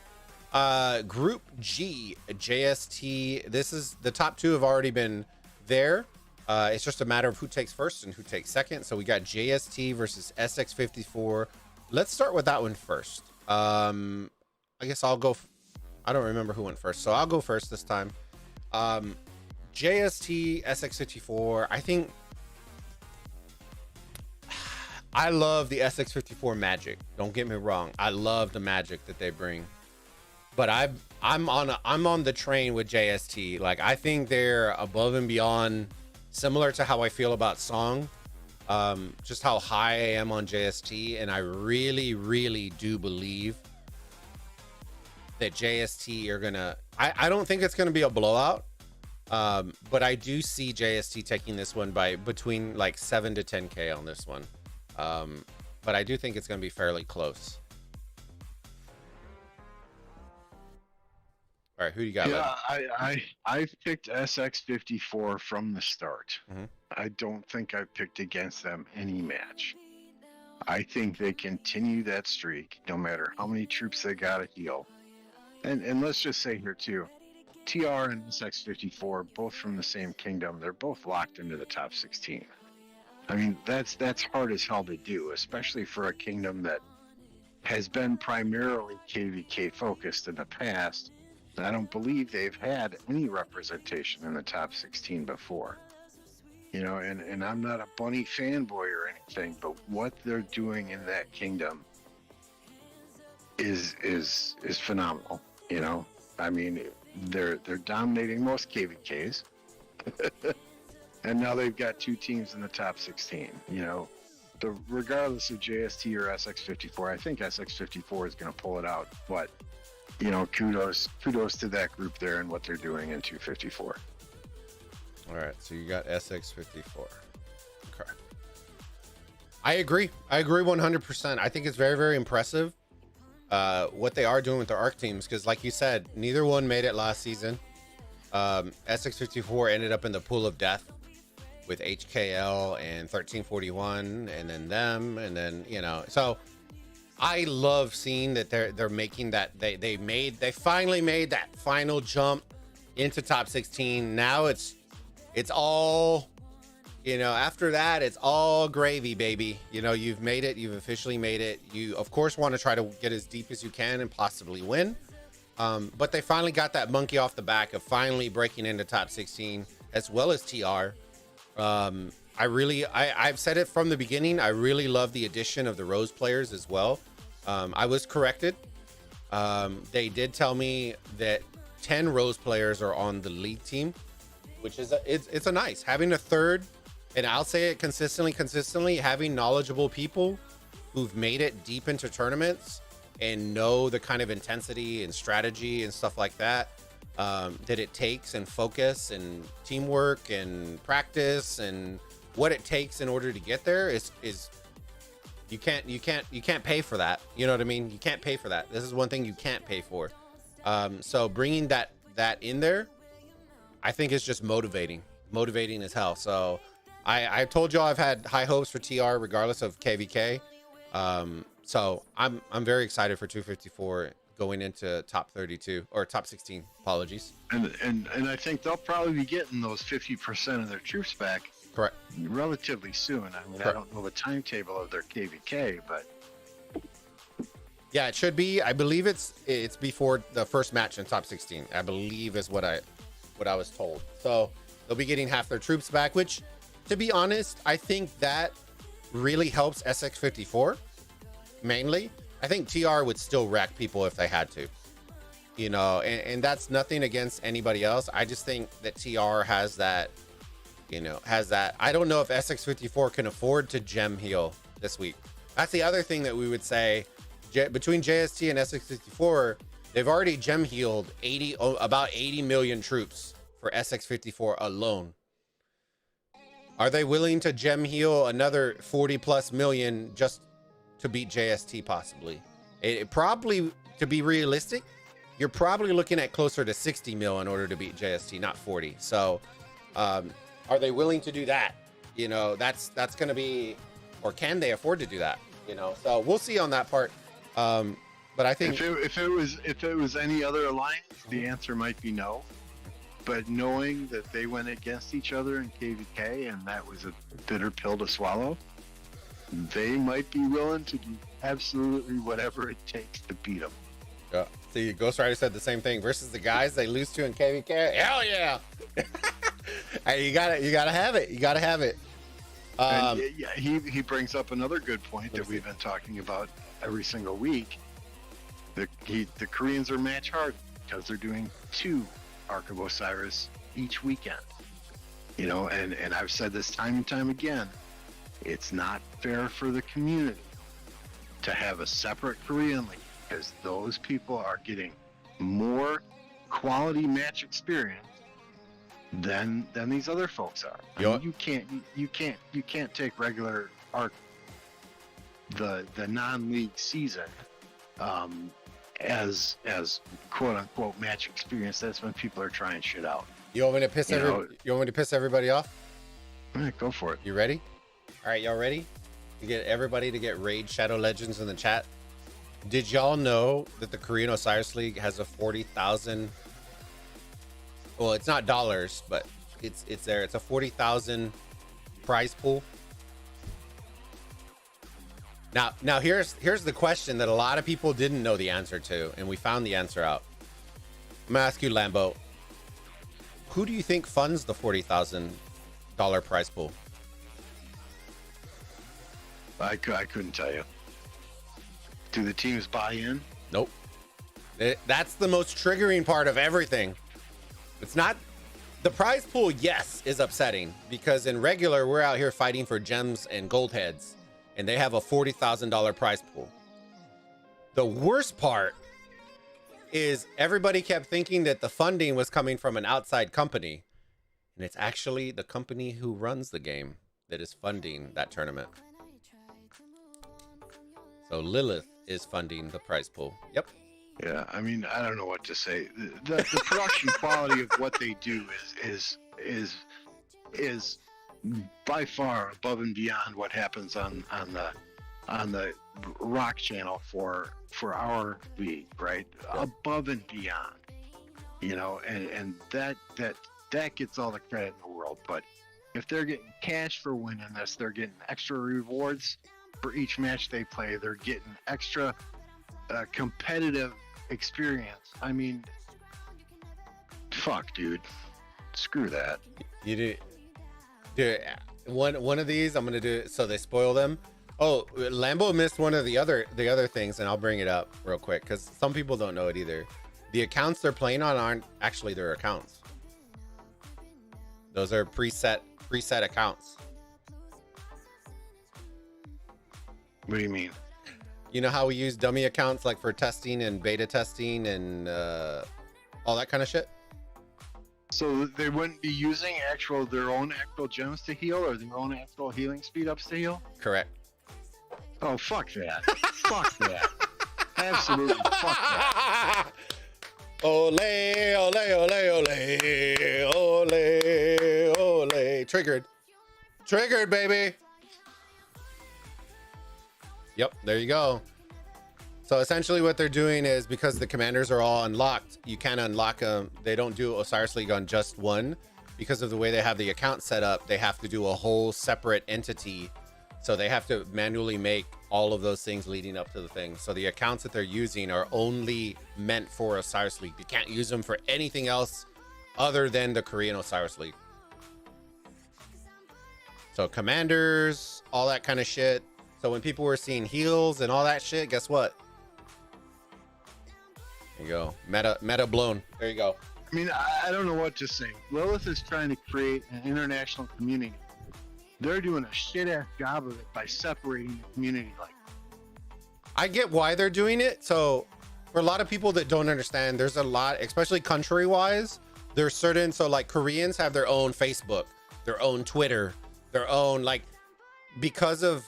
Group G, JST. This is the top two have already been there. It's just a matter of who takes first and who takes second. So we got JST versus SX54. Let's start with that one first. I guess I'll go. I don't remember who went first, so I'll go first this time. JST, SX54. I think I love the SX54 magic. Don't get me wrong. I love the magic that they bring. But I'm on the train with JST. Like, I think they're above and beyond, similar to how I feel about Song. Just how high I am on JST, and I really, really do believe that JST are gonna. I don't think it's gonna be a blowout, but I do see JST taking this one by between like 7 to 10K on this one. But I do think it's gonna be fairly close. All right, who do you got? Yeah, I've picked SX54 from the start. Mm-hmm. I don't think I've picked against them any match. I think they continue that streak no matter how many troops they gotta heal. And let's just say here too, TR and SX54, both from the same kingdom, they're both locked into the top 16. I mean, that's hard as hell to do, especially for a kingdom that has been primarily KVK focused in the past. I don't believe they've had any representation in the top 16 before. You know, and I'm not a Bunny fanboy or anything, but what they're doing in that kingdom is phenomenal. You know, I mean, they're dominating most KVKs, and now they've got two teams in the top 16. You know, regardless of JST or SX54, I think SX54 is going to pull it out, but. You know, kudos to that group there and what they're doing in 254. All right, so you got SX54. Okay. I agree 100%. I think it's very, very impressive what they are doing with their ARC teams, because like you said, neither one made it last season. SX54 ended up in the pool of death with HKL and 1341, and then them, and then, you know, so I love seeing that they're making that they finally made that final jump into top 16. Now it's all, you know, after that it's all gravy, baby. You know, you've made it, you've officially made it. You of course want to try to get as deep as you can and possibly win. But they finally got that monkey off the back of finally breaking into top 16 as well as TR. I've said it from the beginning. I really love the addition of the Rose players as well. I was corrected. They did tell me that 10 Rose players are on the league team, which is it's a nice having a third, and I'll say it consistently having knowledgeable people who've made it deep into tournaments and know the kind of intensity and strategy and stuff like that that it takes, and focus and teamwork and practice and what it takes in order to get there is you can't pay for that. You know what I mean? You can't pay for that. This is one thing you can't pay for. So bringing that in there, I think is just motivating as hell. So I told y'all I've had high hopes for TR regardless of KVK. So I'm very excited for 254 going into top 32 or top 16. Apologies. And I think they'll probably be getting those 50% of their troops back. Correct. Relatively soon. I mean, correct. I don't know the timetable of their KVK, but yeah, it should be. I believe it's before the first match in top 16. I believe is what I was told. So they'll be getting half their troops back, which To be honest, I think that really helps SX54 mainly. I think TR would still wreck people if they had to, you know, and that's nothing against anybody else. I just think that TR has that, you know, I don't know if SX54 can afford to gem heal this week. That's the other thing that we would say. Between JST and SX54, they've already gem healed about 80 million troops for SX54 alone. Are they willing to gem heal another 40 plus million just to beat JST possibly? It probably, to be realistic, you're probably looking at closer to 60 mil in order to beat JST, not 40. So are they willing to do that? You know, that's going to be, or can they afford to do that? You know, so we'll see on that part. But I think if it was any other alliance, the answer might be no. But knowing that they went against each other in KVK and that was a bitter pill to swallow, they might be willing to do absolutely whatever it takes to beat them. Yeah. See, Ghost Rider said the same thing. Versus the guys they lose to in KVK. Hell yeah! Hey, you gotta have it. You gotta have it. And yeah, he brings up another good point that we've been talking about every single week. The Koreans are match hard because they're doing 2 Arc of Osiris each weekend. You know, and I've said this time and time again. It's not fair for the community to have a separate Korean league because those people are getting more quality match experience than these other folks are. I mean, you can't take regular Arc the non-league season as quote unquote match experience. That's when people are trying shit out. You want me to piss everybody off? All right, go for it. You ready? All right, y'all ready? To get everybody to get Raid Shadow Legends in the chat. Did y'all know that the Korean Osiris League has a 40,000? Well, it's not dollars, but it's there. It's a 40,000 prize pool. Now here's the question that a lot of people didn't know the answer to, and we found the answer out. I'm gonna ask you, Lambo. Who do you think funds the $40,000 prize pool? I couldn't tell you. Do the teams buy in? Nope. That's the most triggering part of everything. It's not the prize pool. Yes, is upsetting because in regular we're out here fighting for gems and gold heads, and they have a $40,000 prize pool. The worst part is everybody kept thinking that the funding was coming from an outside company, and it's actually the company who runs the game that is funding that tournament. So Lilith is funding the prize pool. Yep. Yeah, I mean, I don't know what to say. The production quality of what they do is by far above and beyond what happens on the Rock channel for our league, right? Above and beyond, you know, and that gets all the credit in the world. But if they're getting cash for winning this, they're getting extra rewards for each match they play. They're getting extra competitive experience. I mean, fuck, dude, screw that. You do. Dude, one of these I'm gonna do so they spoil them. Oh, Lambo missed one of the other things, and I'll bring it up real quick because some people don't know it either. The accounts they're playing on aren't actually their accounts. Those are preset accounts. What do you mean? You know how we use dummy accounts like for testing and beta testing and all that kind of shit? So they wouldn't be using their own actual gems to heal or their own actual healing speed ups to heal? Correct. Oh, fuck that. Fuck that. Absolutely fuck that. Ole, ole, ole, ole, ole, ole. Triggered, baby. Yep, there you go. So essentially what they're doing is because the commanders are all unlocked, you can't unlock them. They don't do Osiris League on just one because of the way they have the account set up. They have to do a whole separate entity. So they have to manually make all of those things leading up to the thing. So the accounts that they're using are only meant for Osiris League. You can't use them for anything else other than the Korean Osiris League. So commanders, all that kind of shit. So when people were seeing heals and all that shit, guess what? There you go. Meta blown. There you go. I mean, I don't know what to say. Lilith is trying to create an international community. They're doing a shit-ass job of it by separating the community. Like, I get why they're doing it. So for a lot of people that don't understand, there's a lot, especially country-wise, there's certain, so like Koreans have their own Facebook, their own Twitter, their own, like, because of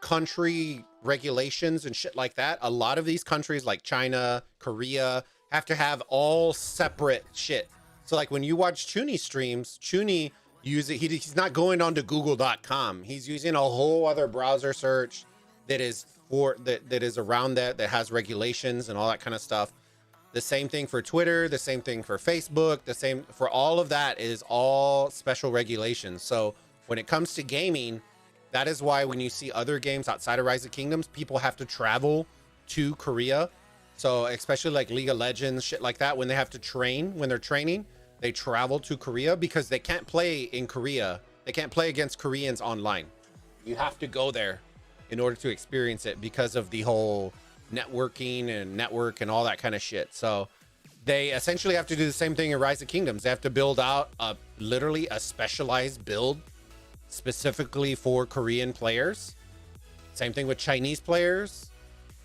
country regulations and shit like that, a lot of these countries like China, Korea have to have all separate shit. So like when you watch Chuni streams, Chuni he's not going onto google.com. He's using a whole other browser search that is that is around that has regulations and all that kind of stuff. The same thing for Twitter, the same thing for Facebook, the same for all of that is all special regulations. So when it comes to gaming, that is why when you see other games outside of Rise of Kingdoms, people have to travel to Korea. So especially like League of Legends, shit like that, when they have to train, when they're training, they travel to Korea because they can't play in Korea. They can't play against Koreans online. You have to go there in order to experience it because of the whole networking and all that kind of shit. So they essentially have to do the same thing in Rise of Kingdoms. They have to build out literally a specialized build specifically for Korean players. Same thing with Chinese players.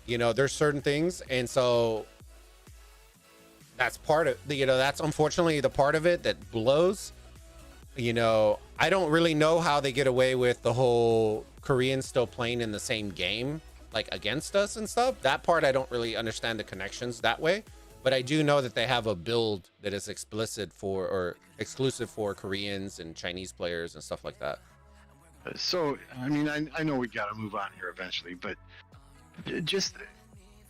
You know, there's certain things. And so that's part of, you know, that's unfortunately the part of it that blows. You know, I don't really know how they get away with the whole Koreans still playing in the same game, like against us and stuff. That part, I don't really understand the connections that way. But I do know that they have a build that is explicit for or exclusive for Koreans and Chinese players and stuff like that. so, I mean, I know we got to move on here eventually, but just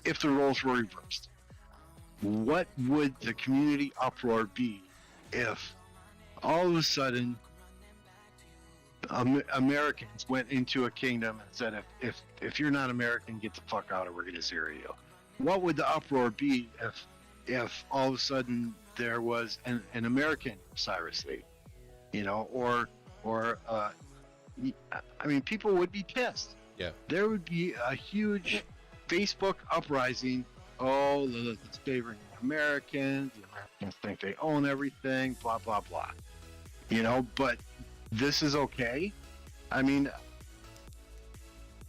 if the roles were reversed, what would the community uproar be if all of a sudden Americans went into a kingdom and said, if you're not American, get the fuck out or we're going to zero you? What would the uproar be if all of a sudden there was an American Cyrus Lee, you know, or I mean, people would be pissed. Yeah. There would be a huge Facebook uprising. Oh, Lilith is favoring the Americans. The Americans think they own everything, blah, blah, blah. You know, but this is okay. I mean,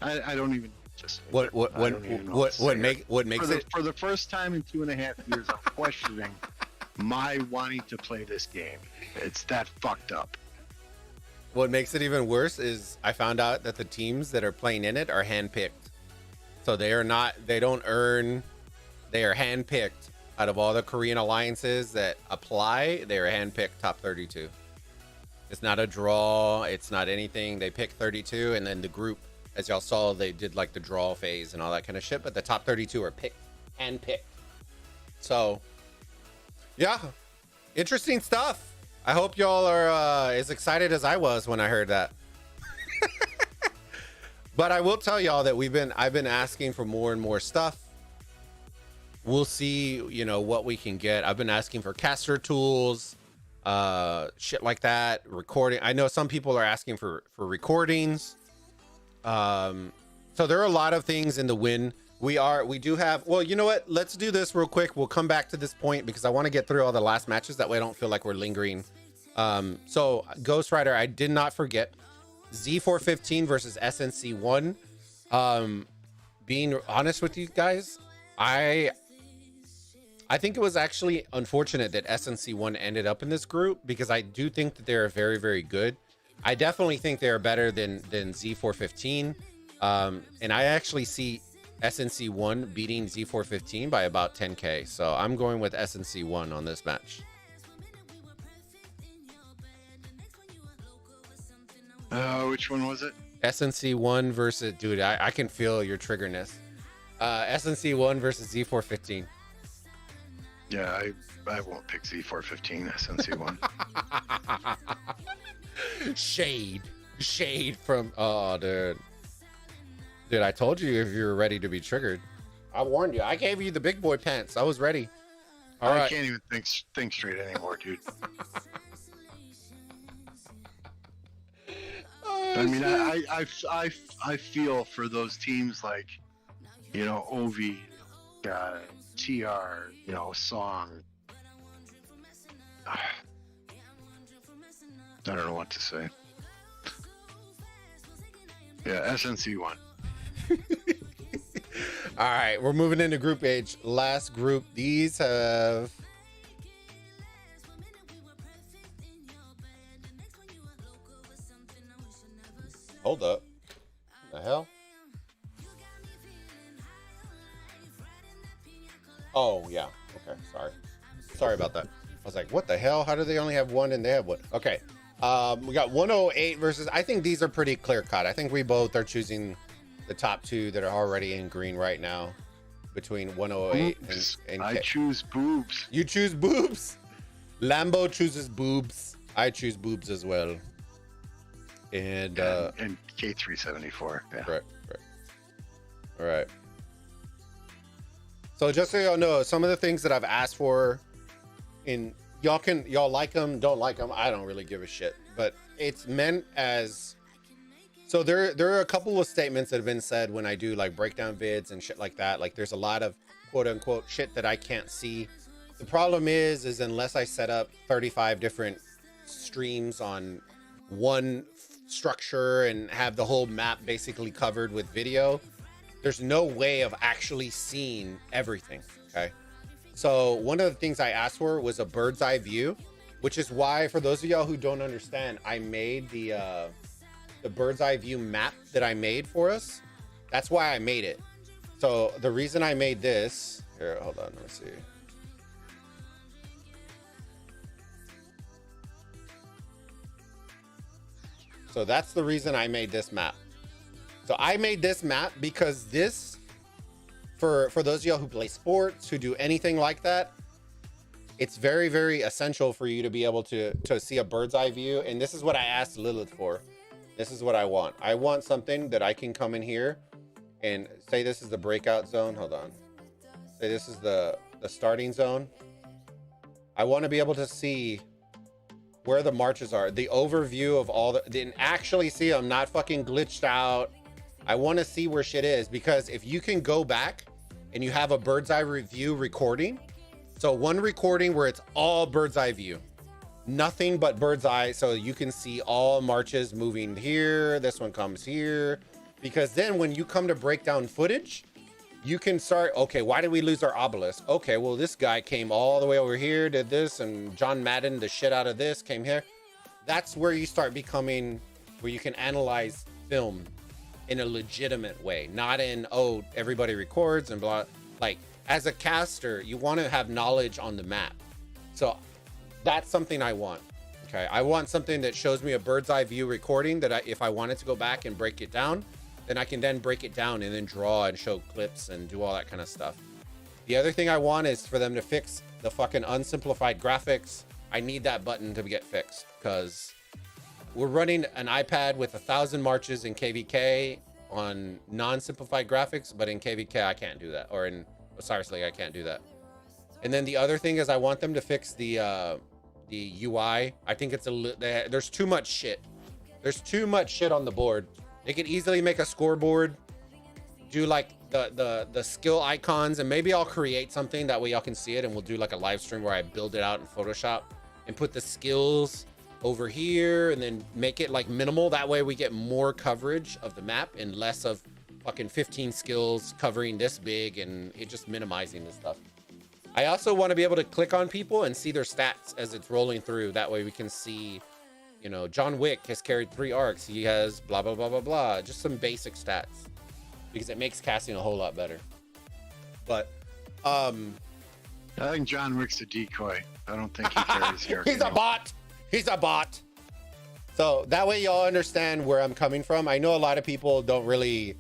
I don't even just what makes it for the first time in 2.5 years, I'm questioning my wanting to play this game. It's that fucked up. What makes it even worse is I found out that the teams that are playing in it are handpicked. So they are they are handpicked out of all the Korean alliances that apply. They are handpicked top 32. It's not a draw. It's not anything. They pick 32 and then the group, as y'all saw, they did like the draw phase and all that kind of shit. But the top 32 are handpicked. So yeah, interesting stuff. I hope y'all are as excited as I was when I heard that. But I will tell y'all that I've been asking for more and more stuff. We'll see, you know, what we can get. I've been asking for caster tools, shit like that, recording. I know some people are asking for recordings. So there are a lot of things in the win. We do have, well, you know what? Let's do this real quick. We'll come back to this point because I want to get through all the last matches. That way I don't feel like we're lingering. So Ghost Rider, I did not forget Z415 versus SNC1. Being honest with you guys, I think it was actually unfortunate that SNC1 ended up in this group because I do think that they're very, very good. I definitely think they're better than Z415. And I actually see SNC1 beating Z415 by about 10k. So I'm going with SNC1 on this match. Which one was it? SNC1 versus, dude, I can feel your triggerness. SNC1 versus Z415. Yeah, I won't pick Z415, SNC1. Shade from, oh, dude. Dude, I told you if you were ready to be triggered. I warned you. I gave you the big boy pants. I was ready. All right. I can't even think straight anymore, dude. I mean, I feel for those teams like, you know, Ovi, TR, you know, Song. I don't know what to say. Yeah, SNC won. All right, we're moving into Group H. Last group. These have. Hold up. The hell? Oh, yeah. Okay, sorry. Sorry about that. I was like, what the hell? How do they only have one and they have one? Okay. We got 108 versus, I think these are pretty clear cut. I think we both are choosing the top two that are already in green right now between 108 and I choose boobs. You choose boobs? Lambo chooses boobs. I choose boobs as well. And K374. Yeah. Right. All right. So just so y'all know, some of the things that I've asked for, in y'all like them, don't like them. I don't really give a shit. But it's meant as, so there are a couple of statements that have been said when I do like breakdown vids and shit like that. Like there's a lot of quote unquote shit that I can't see. The problem is unless I set up 35 different streams on one structure and have the whole map basically covered with video, there's no way of actually seeing everything. Okay, so one of the things I asked for was a bird's eye view, which is why, for those of y'all who don't understand, I made the bird's eye view map that I made for us. That's why I made it. So the reason I made this here, hold on, let me see. So that's the reason I made this map. So I made this map because this, for those of y'all who play sports, who do anything like that, it's very, very essential for you to be able to see a bird's eye view. And this is what I asked Lilith for. This is what I want. I want something that I can come in here and say this is the breakout zone. Hold on. Say this is the starting zone. I want to be able to see where the marches are, the overview of all the, didn't actually see them, not fucking glitched out. I want to see where shit is, because if you can go back and you have a bird's eye review recording, so one recording where it's all bird's eye view, nothing but bird's eye, so you can see all marches moving here, this one comes here, because then when you come to break down footage, you can start, okay, why did we lose our obelisk? Okay, well, this guy came all the way over here, did this, and John Madden the shit out of this, came here. That's where you start becoming, where you can analyze film in a legitimate way, not in, oh, everybody records and blah. Like, as a caster, you want to have knowledge on the map. So that's something I want. Okay, I want something that shows me a bird's eye view recording that if I wanted to go back and break it down, then I can then break it down and then draw and show clips and do all that kind of stuff. The other thing I want is for them to fix the fucking unsimplified graphics. I need that button to get fixed, because we're running an iPad with 1,000 marches in KVK on non-simplified graphics, but in KVK I can't do that, or in Osiris League I can't do that. And then the other thing is I want them to fix the UI. I think it's there's too much shit. There's too much shit on the board. They could easily make a scoreboard, do like the skill icons, and maybe I'll create something that way y'all can see it, and we'll do like a live stream where I build it out in Photoshop and put the skills over here and then make it like minimal. That way we get more coverage of the map and less of fucking 15 skills covering this big and it just minimizing this stuff. I also want to be able to click on people and see their stats as it's rolling through. That way we can see, you know, John Wick has carried 3 arcs. He has blah, blah, blah, blah, blah. Just some basic stats, because it makes casting a whole lot better. But, I think John Wick's a decoy. I don't think he carries here. He's a bot. He's a bot. So that way y'all understand where I'm coming from. I know a lot of people don't really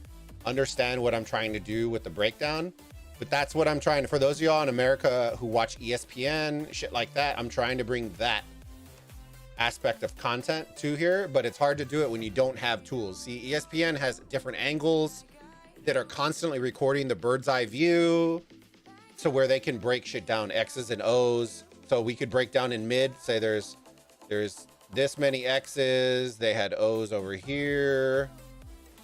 understand what I'm trying to do with the breakdown, but that's what I'm trying to, for those of y'all in America who watch ESPN, shit like that, I'm trying to bring that aspect of content to here, but it's hard to do it when you don't have tools. See, ESPN has different angles that are constantly recording the bird's eye view, so where they can break shit down, X's and O's. So we could break down in mid, say there's this many X's. They had O's over here.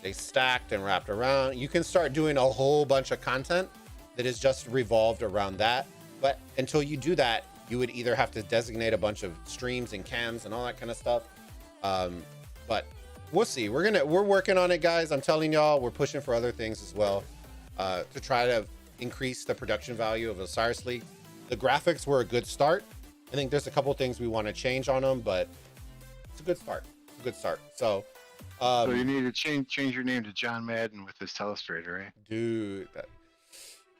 They stacked and wrapped around. You can start doing a whole bunch of content that is just revolved around that. But until you do that, you would either have to designate a bunch of streams and cams and all that kind of stuff. But we'll see. We're working on it, guys. I'm telling y'all, we're pushing for other things as well, to try to increase the production value of Osiris League. The graphics were a good start. I think there's a couple things we want to change on them, but it's a good start. It's a good start. So you need to change your name to John Madden with this telestrator, right? Dude,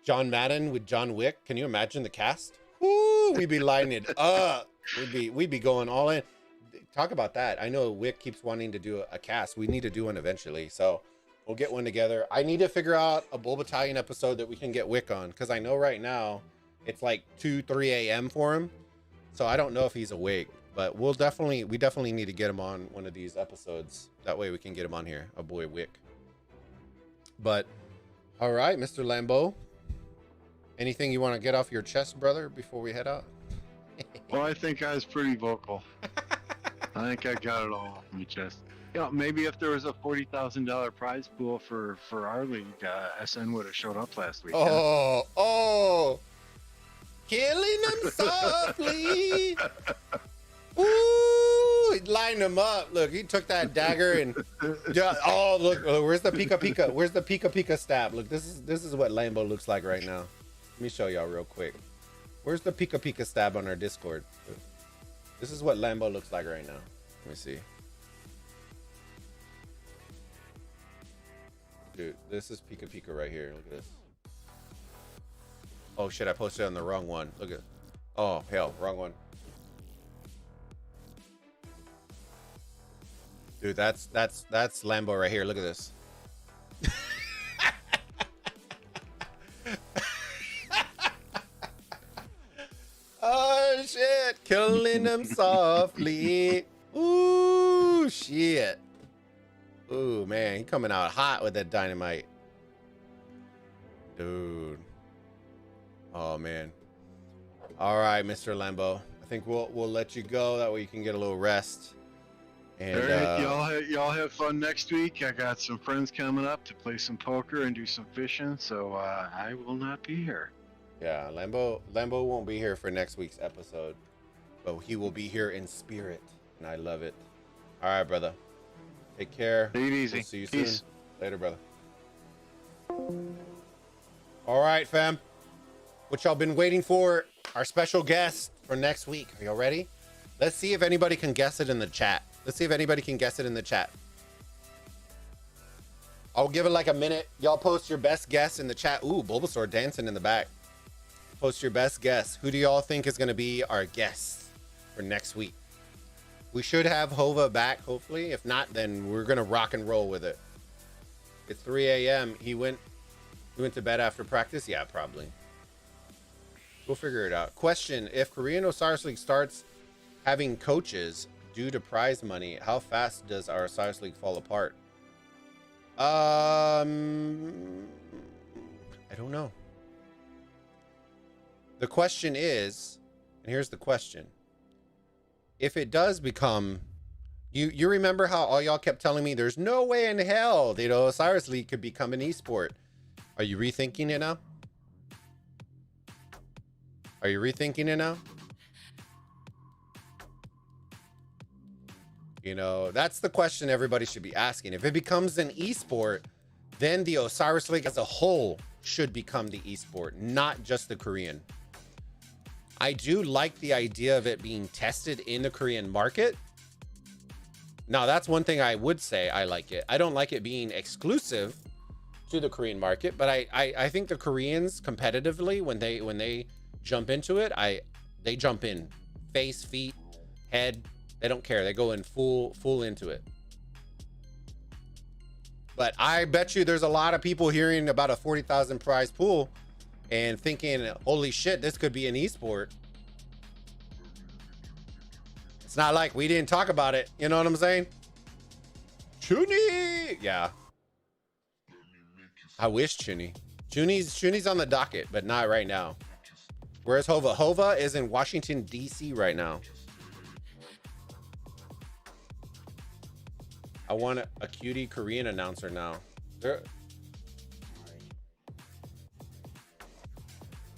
John Madden with John Wick. Can you imagine the cast? Woo, we'd be lining it up. We'd be going all in. Talk about that. I know Wick keeps wanting to do a cast. We need to do one eventually. So we'll get one together. I need to figure out a Bulbattalion episode that we can get Wick on, because I know right now it's like 2-3 a.m. for him. So I don't know if he's awake, but we definitely need to get him on one of these episodes. That way we can get him on here, a boy Wick. But all right, Mr. Lambo, anything you want to get off your chest, brother, before we head out? Well, I think I was pretty vocal. I think I got it all off my chest. Maybe if there was a $40,000 prize pool for our league, SN would have showed up last week. Oh, killing them softly. Ooh, line them up. Look, he took that dagger and look, where's the Pika Pika? Where's the Pika Pika stab? Look, this is what Lambo looks like right now. Let me show y'all real quick. Where's the Pika Pika stab on our Discord? This is what Lambo looks like right now. Let me see. Dude, this is Pika Pika right here. Look at this. Oh shit, I posted on the wrong one. Look at, oh hell, wrong one. Dude, that's Lambo right here. Look at this. Oh shit, killing them softly. Ooh shit. Ooh man, he coming out hot with that dynamite. Dude. Oh man. All right, Mr. Lambo. I think we'll let you go. That way you can get a little rest. And all right, y'all have fun next week. I got some friends coming up to play some poker and do some fishing, so I will not be here. Yeah, Lambo won't be here for next week's episode, but he will be here in spirit, and I love it. All right, brother. Take care. Take it easy. We'll see you Peace. soon. Later, brother. All right, fam. What y'all been waiting for? Our special guest for next week. Are y'all ready? Let's see if anybody can guess it in the chat. I'll give it like a minute. Y'all post your best guess in the chat. Ooh, Bulbasaur dancing in the back. Post your best guess. Who do y'all think is going to be our guest for next week? We should have Hova back, hopefully. If not, then we're going to rock and roll with it. It's 3 a.m. He went to bed after practice? Yeah, probably. We'll figure it out. Question: if Korean Osiris League starts having coaches due to prize money, how fast does our Osiris League fall apart? I don't know. The question is, and here's the question: if it does become, you remember how all y'all kept telling me there's no way in hell that Osiris League could become an esport. Are you rethinking it now? Are you rethinking it now? That's the question everybody should be asking. If it becomes an esport, then the Osiris League as a whole should become the esport, not just the Korean. I do like the idea of it being tested in the Korean market. Now, that's one thing I would say I like it. I don't like it being exclusive to the Korean market, but I think the Koreans competitively, when they jump into it, they jump in face, feet, head. They don't care. They go in full into it. But I bet you there's a lot of people hearing about a 40,000 prize pool and thinking, holy shit, this could be an esport. It's not like we didn't talk about it. You know what I'm saying? Chuni! Yeah. I wish Chuni. Chuni's on the docket, but not right now. Where's Hova? Hova is in Washington, D.C. right now. I want a cutie Korean announcer now. They're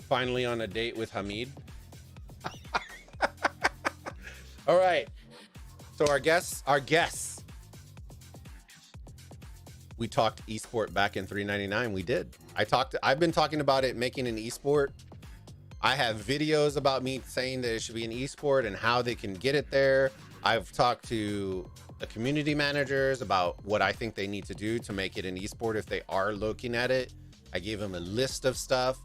finally on a date with Hamid. All right. So our guests. We talked esport back in 399. We did. I've been talking about it, making an esport. I have videos about me saying that it should be an esport and how they can get it there. I've talked to the community managers about what I think they need to do to make it an esport if they are looking at it. I gave them a list of stuff.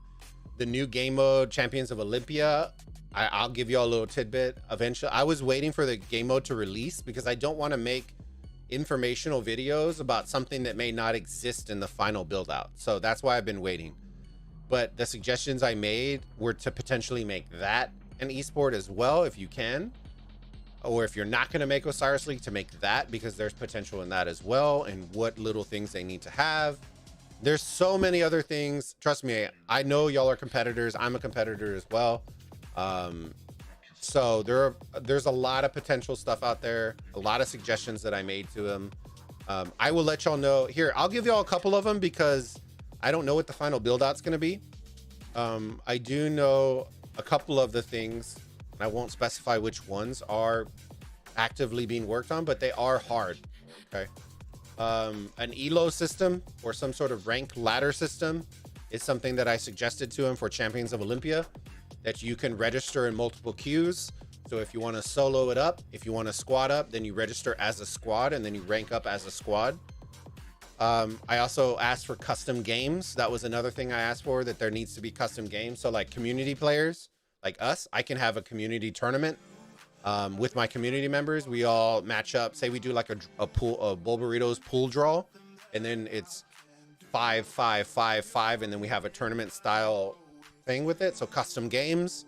The new game mode, Champions of Olympia, I'll give you all a little tidbit eventually. I was waiting for the game mode to release because I don't want to make informational videos about something that may not exist in the final build out. So that's why I've been waiting. But the suggestions I made were to potentially make that an esport as well, if you can. Or if you're not going to make Osiris League, to make that, because there's potential in that as well, and what little things they need to have. There's so many other things. Trust me, I know y'all are competitors. I'm a competitor as well. So there's a lot of potential stuff out there, a lot of suggestions that I made to them. I will let y'all know here. I'll give y'all a couple of them because I don't know what the final build out's going to be. I do know a couple of the things. I won't specify which ones are actively being worked on, but they are hard. Okay. An elo system or some sort of rank ladder system is something that I suggested to him for Champions of Olympia, that you can register in multiple queues. So if you want to solo it up, if you want to squad up, then you register as a squad and then you rank up as a squad. I also asked for custom games. That was another thing I asked for, that there needs to be custom games. So like community players like us, I can have a community tournament with my community members. We all match up. Say we do like a Bulbaritos pool draw, and then it's 5, 5, 5, 5, and then we have a tournament style thing with it. So custom games,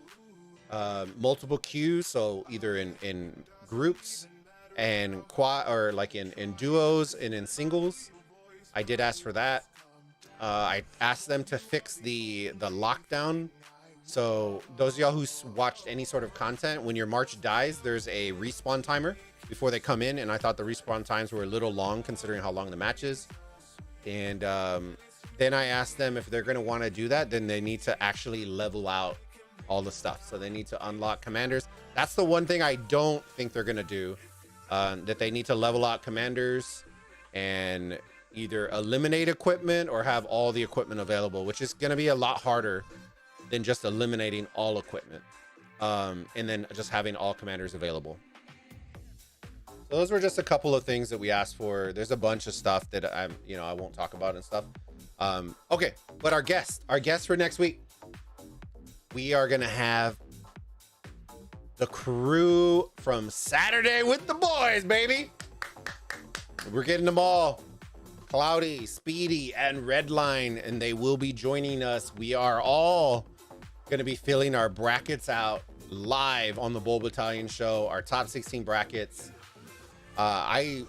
multiple queues, so either in groups and quad, or like in duos and in singles. I did ask for that. I asked them to fix the lockdown. So those of y'all who watched any sort of content, when your March dies, there's a respawn timer before they come in, and I thought the respawn times were a little long considering how long the match is. And then I asked them if they're going to want to do that, then they need to actually level out all the stuff. So they need to unlock commanders. That's the one thing I don't think they're going to do, that they need to level out commanders and either eliminate equipment or have all the equipment available, which is going to be a lot harder than just eliminating all equipment, and then just having all commanders available. So those were just a couple of things that we asked for. There's a bunch of stuff that I won't talk about and stuff. Okay, but our guest for next week, we are gonna have the crew from Saturday with the Boys, baby. We're getting them all. Cloudy, Speedy, and Redline, and they will be joining us. We are all going to be filling our brackets out live on the Bulbattalion show, our top 16 brackets. I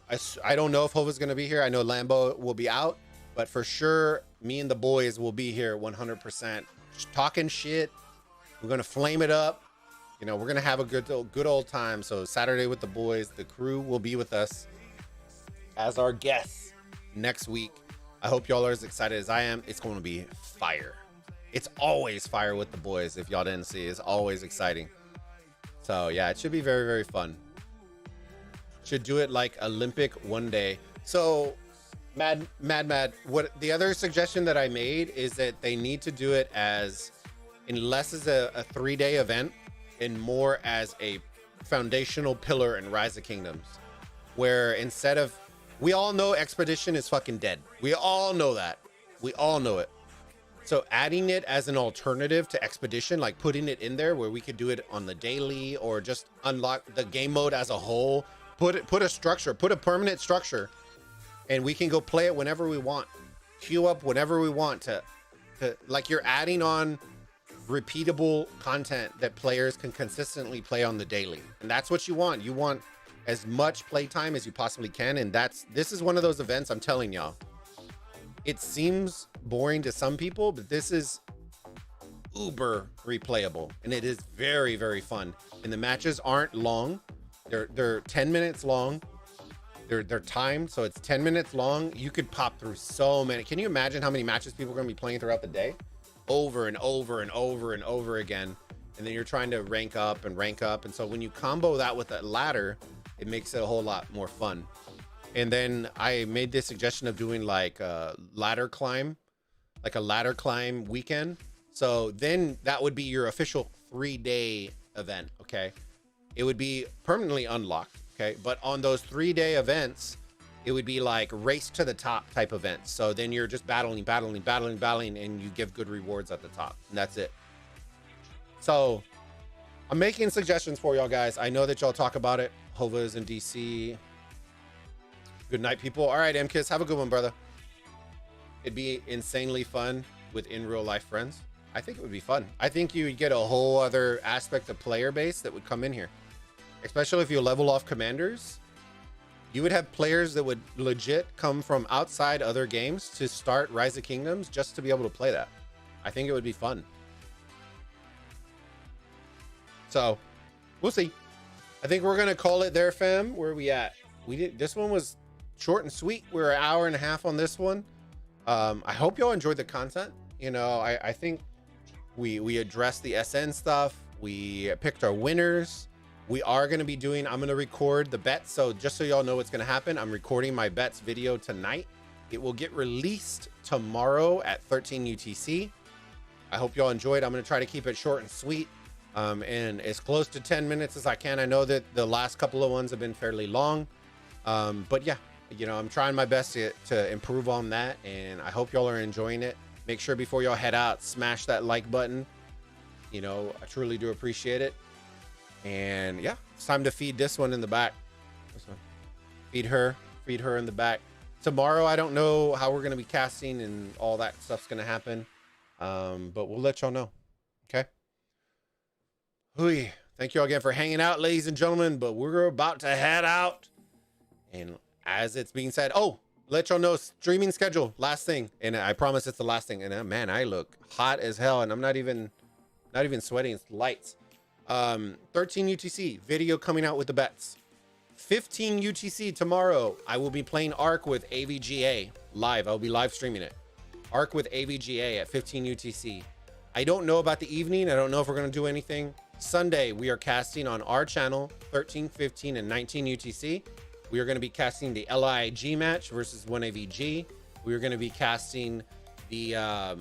don't know if Hova's going to be here. I know Lambo will be out, but for sure, me and the boys will be here 100%. Just talking shit. We're going to flame it up. We're going to have a good old time. So Saturday with the Boys, the crew will be with us as our guests next week. I hope y'all are as excited as I am. It's going to be fire. It's always fire with the boys. If y'all didn't see, it's always exciting. So yeah, it should be very, very fun. Should do it like Olympic one day. So mad. What the other suggestion that I made is that they need to do it as, in less as a 3-day event and more as a foundational pillar in Rise of Kingdoms, where instead of, we all know Expedition is fucking dead. We all know that. We all know it. So adding it as an alternative to Expedition, like putting it in there where we could do it on the daily or just unlock the game mode as a whole, put a structure, put a permanent structure, and we can go play it whenever we want, queue up whenever we want to like, you're adding on repeatable content that players can consistently play on the daily. And that's what you want. You want as much playtime as you possibly can. And this is one of those events, I'm telling y'all, it seems boring to some people, but this is uber replayable, and it is very, very fun. And the matches aren't long. They're 10 minutes long. they're timed, so it's 10 minutes long. You could pop through so many. Can you imagine how many matches people are going to be playing throughout the day? Over and over and over and over again. And then you're trying to rank up and rank up. And so when you combo that with a ladder, it makes it a whole lot more fun. And then I made this suggestion of doing like a ladder climb weekend. So then that would be your official 3-day event. Okay. It would be permanently unlocked. Okay. But on those 3-day events, it would be like race to the top type events. So then you're just battling, and you give good rewards at the top. And that's it. So I'm making suggestions for y'all guys. I know that y'all talk about it. Hova's in DC. Good night, people. All right, MKiss, have a good one, brother. It'd be insanely fun with in real life friends. I think it would be fun. I think you would get a whole other aspect of player base that would come in here, especially if you level off commanders. You would have players that would legit come from outside other games to start Rise of Kingdoms just to be able to play that. I think it would be fun. So we'll see. I think we're gonna call it there, fam. Where are we at? This one was short and sweet. We're an hour and a half on this one. I hope y'all enjoyed the content. You know, I think we addressed the SN stuff. We picked our winners. We are going to be doing, I'm going to record the bets. So just so y'all know what's going to happen, I'm recording my bets video tonight. It will get released tomorrow at 13 UTC. I hope y'all enjoyed. I'm going to try to keep it short and sweet, and as close to 10 minutes as I can. I know that the last couple of ones have been fairly long, but yeah, you know, I'm trying my best to improve on that, and I hope y'all are enjoying it. Make sure before y'all head out, smash that like button. You know, I truly do appreciate it. And yeah, it's time to feed this one in the back. This one. Feed her in the back. Tomorrow, I don't know how we're going to be casting and all that stuff's going to happen. But we'll let y'all know. Okay. Hooey. Thank you all again for hanging out, ladies and gentlemen. But we're about to head out. And as it's being said, let y'all know streaming schedule. Last thing. And I promise it's the last thing. And man, I look hot as hell. And I'm not even sweating. It's lights. 13 UTC video coming out with the bets. 15 UTC tomorrow. I will be playing Arc with AVGA live. I'll be live streaming it. Arc with AVGA at 15 UTC. I don't know about the evening. I don't know if we're going to do anything. Sunday, we are casting on our channel, 13, 15, and 19 UTC. We are going to be casting the LIG match versus 1AVG. We are going to be casting the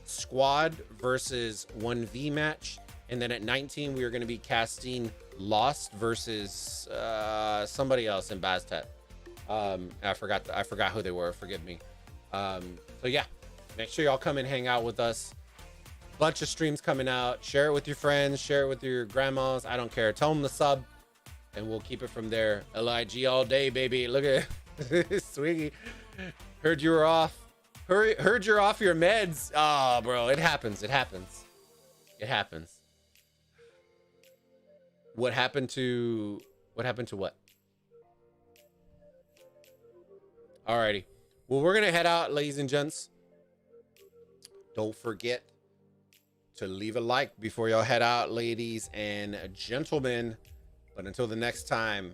squad versus 1V match. And then at 19, we are going to be casting Lost versus somebody else in Baztet. I forgot who they were. Forgive me. So yeah, make sure y'all come and hang out with us. Bunch of streams coming out. Share it with your friends. Share it with your grandmas. I don't care. Tell them to sub, and we'll keep it from there. LIG all day, baby. Look at Swiggy. Heard you were off. Heard you're off your meds. Oh, bro, it happens. It happens. It happens. What happened to what? Alrighty. Well, we're gonna head out, ladies and gents. Don't forget to leave a like before y'all head out, ladies and gentlemen. But until the next time,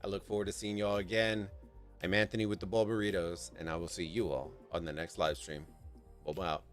I look forward to seeing y'all again. I'm Anthony with the Bulbaritos, and I will see you all on the next live stream. Bulba out.